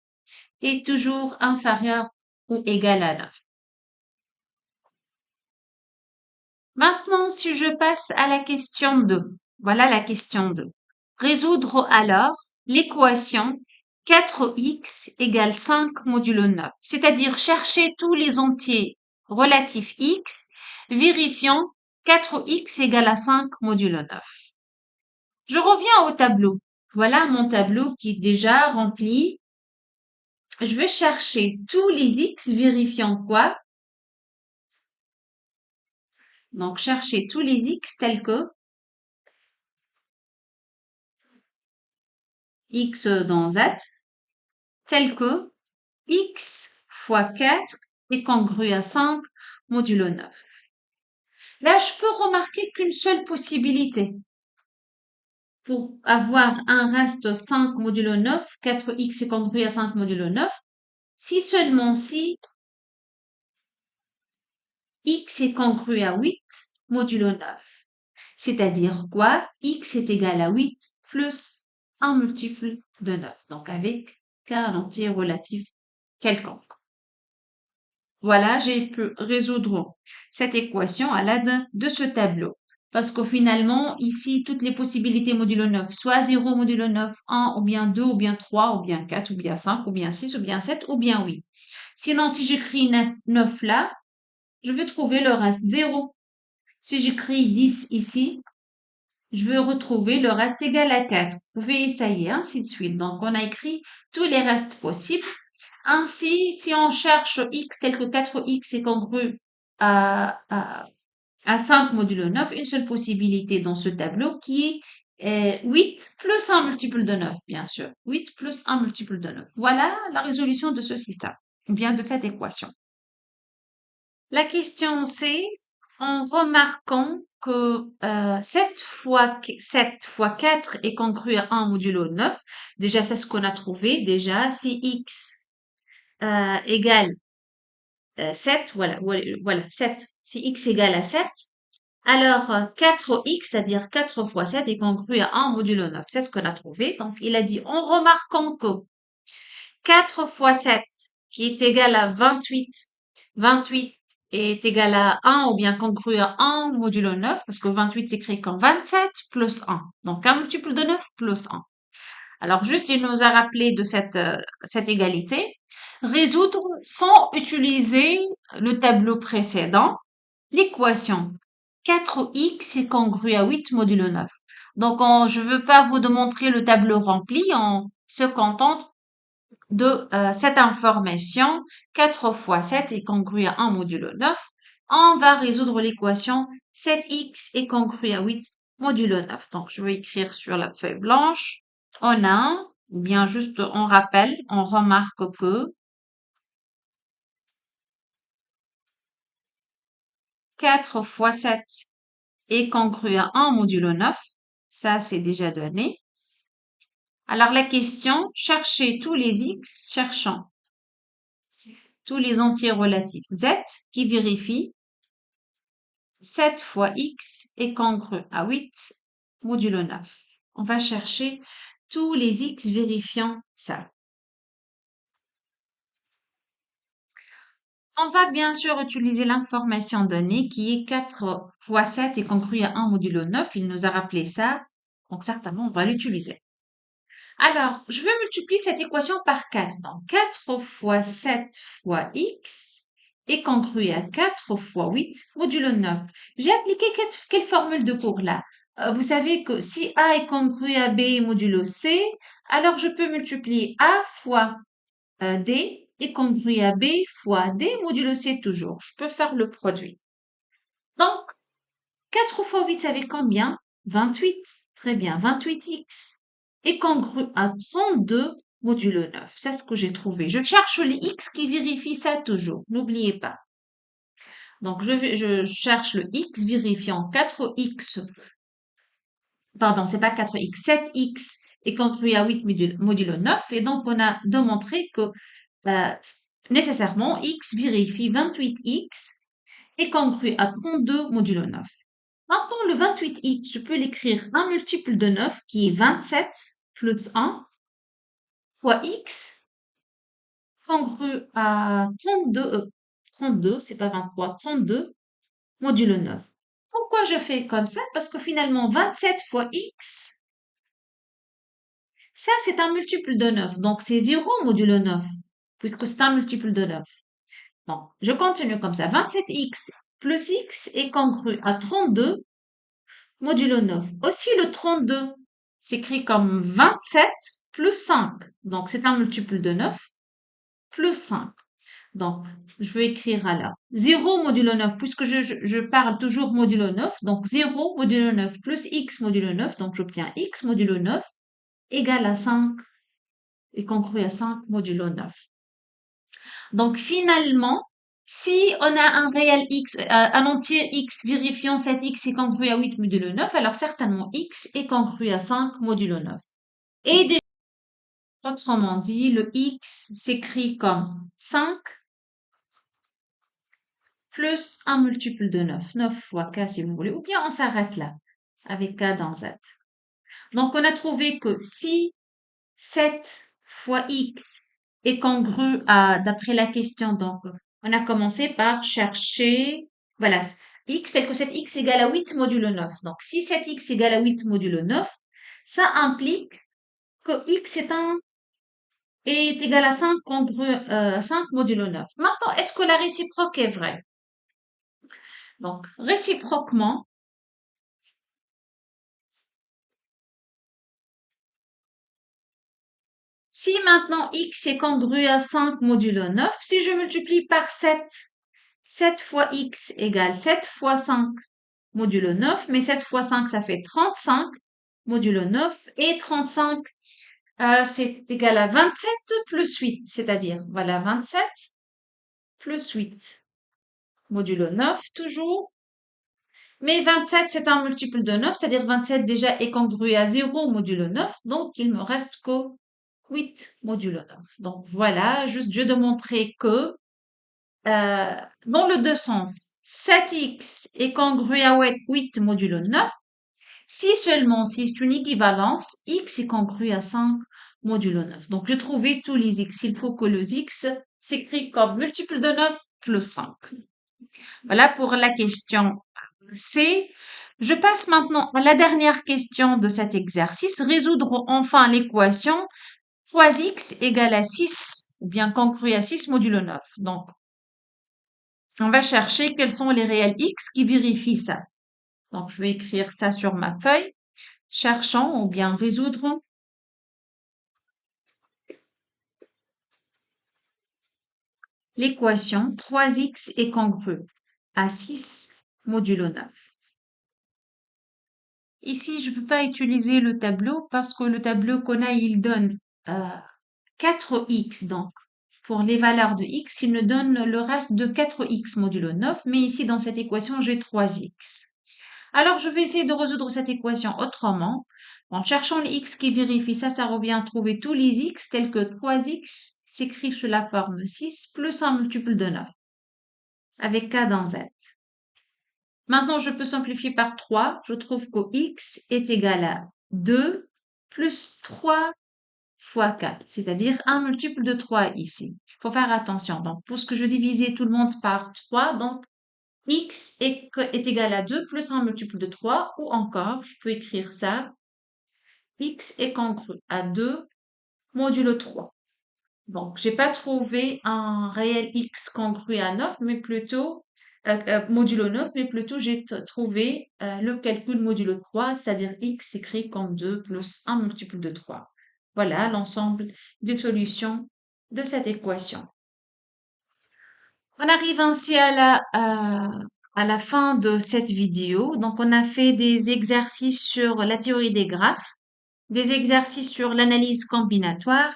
A: est toujours inférieur ou égal à 9. Maintenant, si je passe à la question 2. Voilà la question 2. Résoudre alors l'équation 4x égale 5 modulo 9. C'est-à-dire chercher tous les entiers relatifs x, vérifiant 4x égale à 5 modulo 9. Je reviens au tableau. Voilà mon tableau qui est déjà rempli. Je vais chercher tous les x vérifiant quoi? Donc, chercher tous les x tels que x dans z, tels que x fois 4 est congru à 5 modulo 9. Là, je peux remarquer qu'une seule possibilité. Pour avoir un reste 5 modulo 9, 4x est congru à 5 modulo 9, si seulement si x est congru à 8 modulo 9. C'est-à-dire quoi? X est égal à 8 plus un multiple de 9. Donc avec un entier relatif quelconque. Voilà, j'ai pu résoudre cette équation à l'aide de ce tableau. Parce que finalement, ici, toutes les possibilités modulo 9, soit 0 modulo 9, 1, ou bien 2, ou bien 3, ou bien 4, ou bien 5, ou bien 6, ou bien 7, ou bien 8. Sinon, si j'écris 9 là, je vais trouver le reste 0. Si j'écris 10 ici, je vais retrouver le reste égal à 4. Vous pouvez essayer, ainsi de suite. Donc, on a écrit tous les restes possibles. Ainsi, si on cherche x tel que 4x est congru à 5 modulo 9, une seule possibilité dans ce tableau qui est 8 plus un multiple de 9, bien sûr. 8 plus un multiple de 9. Voilà la résolution de ce système, ou bien de cette équation. La question c'est, en remarquant que 7 fois 4 est congru à 1 modulo 9, déjà c'est ce qu'on a trouvé, déjà si x égale 7, voilà, 7, si x égale à 7, alors 4x, c'est-à-dire 4 fois 7 est congru à 1 modulo 9, c'est ce qu'on a trouvé. Donc il a dit, en remarquant que 4 fois 7, qui est égal à 28, 28 est égal à 1 ou bien congru à 1 modulo 9, parce que 28 s'écrit comme 27 plus 1. Donc un multiple de 9 plus 1. Alors juste, il nous a rappelé de cette égalité. Résoudre sans utiliser le tableau précédent l'équation 4x est congru à 8 modulo 9. Donc je ne veux pas vous démontrer le tableau rempli, on se contente de cette information, 4 fois 7 est congru à 1 modulo 9. On va résoudre l'équation 7x est congru à 8 modulo 9. Donc, je vais écrire sur la feuille blanche. On a, ou bien juste on rappelle, on remarque que 4 fois 7 est congru à 1 modulo 9. Ça, c'est déjà donné. Alors, la question, cherchez tous les x, cherchons tous les entiers relatifs z qui vérifient 7 fois x est congru à 8 modulo 9. On va chercher tous les x vérifiant ça. On va bien sûr utiliser l'information donnée qui est 4 fois 7 est congru à 1 modulo 9. Il nous a rappelé ça. Donc certainement, on va l'utiliser. Alors, je vais multiplier cette équation par 4. Donc 4 fois 7 fois x est congru à 4 fois 8 modulo 9. J'ai appliqué quelle formule de cours là? Vous savez que si A est congru à B modulo C, alors je peux multiplier A fois D est congru à B fois D modulo C toujours. Je peux faire le produit. Donc, 4 fois 8, ça fait combien? 28. Très bien, 28x est congru à 32 modulo 9. C'est ce que j'ai trouvé. Je cherche les x qui vérifient ça toujours. N'oubliez pas. Donc, je cherche le x vérifiant 4x. Pardon, c'est pas 4x. 7x est congru à 8 modulo 9. Et donc, on a démontré que nécessairement, x vérifie 28x est congru à 32 modulo 9. Maintenant, le 28x, je peux l'écrire un multiple de 9 qui est 27 plus 1 fois x congru à 32, c'est pas 23, 32 modulo 9. Pourquoi je fais comme ça? Parce que finalement, 27 fois x, ça c'est un multiple de 9. Donc c'est 0 modulo 9, puisque c'est un multiple de 9. Bon, je continue comme ça. 27x plus x est congru à 32 modulo 9. Aussi, le 32 s'écrit comme 27 plus 5. Donc, c'est un multiple de 9 plus 5. Donc, je vais écrire alors 0 modulo 9, puisque je parle toujours modulo 9. Donc, 0 modulo 9 plus x modulo 9. Donc, j'obtiens x modulo 9 égale à 5 et congru à 5 modulo 9. Donc finalement, si on a un réel x, un entier x vérifiant cet x est congru à 8 modulo 9, alors certainement x est congru à 5 modulo 9. Et déjà, autrement dit, le x s'écrit comme 5 plus un multiple de 9. 9 fois k si vous voulez, ou bien on s'arrête là, avec k dans z. Donc on a trouvé que si 7 fois x est congru à, d'après la question, donc on a commencé par chercher, voilà, x tel que cet x égale à 8 modulo 9. Donc si cet x égale à 8 modulo 9, ça implique que x est égal à 5 congru, 5 modulo 9. Maintenant, est-ce que la réciproque est vraie? Donc, réciproquement, si maintenant x est congru à 5 modulo 9, si je multiplie par 7, 7 fois x égale 7 fois 5 modulo 9, mais 7 fois 5, ça fait 35 modulo 9, et 35, c'est égal à 27 plus 8, c'est-à-dire, voilà, 27 plus 8 modulo 9, toujours. Mais 27, c'est un multiple de 9, c'est-à-dire 27 déjà est congru à 0 modulo 9, donc il me reste que 8 modulo 9. Donc voilà, juste je de montrer que dans le deux sens, 7x est congru à 8 modulo 9, si seulement si c'est une équivalence, x est congru à 5 modulo 9. Donc j'ai trouvé tous les x. Il faut que le x s'écrit comme multiple de 9 plus 5. Voilà pour la question C. Je passe maintenant à la dernière question de cet exercice. Résoudre enfin l'équation 3x égale à 6, ou bien congru à 6 modulo 9. Donc, on va chercher quels sont les réels x qui vérifient ça. Donc, je vais écrire ça sur ma feuille. Cherchons ou bien résoudre l'équation 3x est congru à 6 modulo 9. Ici, je ne peux pas utiliser le tableau parce que le tableau qu'on a, il donne 4x. Donc, pour les valeurs de x, il nous donne le reste de 4x modulo 9. Mais ici, dans cette équation, j'ai 3x. Alors, je vais essayer de résoudre cette équation autrement. En cherchant les x qui vérifient ça, ça revient à trouver tous les x tels que 3x s'écrit sous la forme 6 plus un multiple de 9 avec k dans z. Maintenant, je peux simplifier par 3. Je trouve que x est égal à 2 plus 3 fois 4, c'est-à-dire un multiple de 3 ici. Il faut faire attention. Donc, puisque je divisais tout le monde par 3, donc x est égal à 2 plus un multiple de 3, ou encore, je peux écrire ça, x est congru à 2 modulo 3. Donc, j'ai pas trouvé un réel x congru à 9, mais plutôt modulo 9, mais plutôt j'ai trouvé le calcul modulo 3, c'est-à-dire x écrit comme 2 plus un multiple de 3. Voilà l'ensemble des solutions de cette équation. On arrive ainsi à la fin de cette vidéo. Donc, on a fait des exercices sur la théorie des graphes, des exercices sur l'analyse combinatoire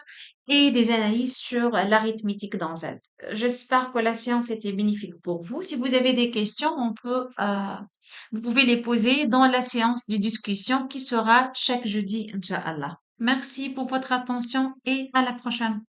A: et des analyses sur l'arithmétique dans Z. J'espère que la séance était bénéfique pour vous. Si vous avez des questions, vous pouvez les poser dans la séance de discussion qui sera chaque jeudi, Inch'Allah. Merci pour votre attention et à la prochaine.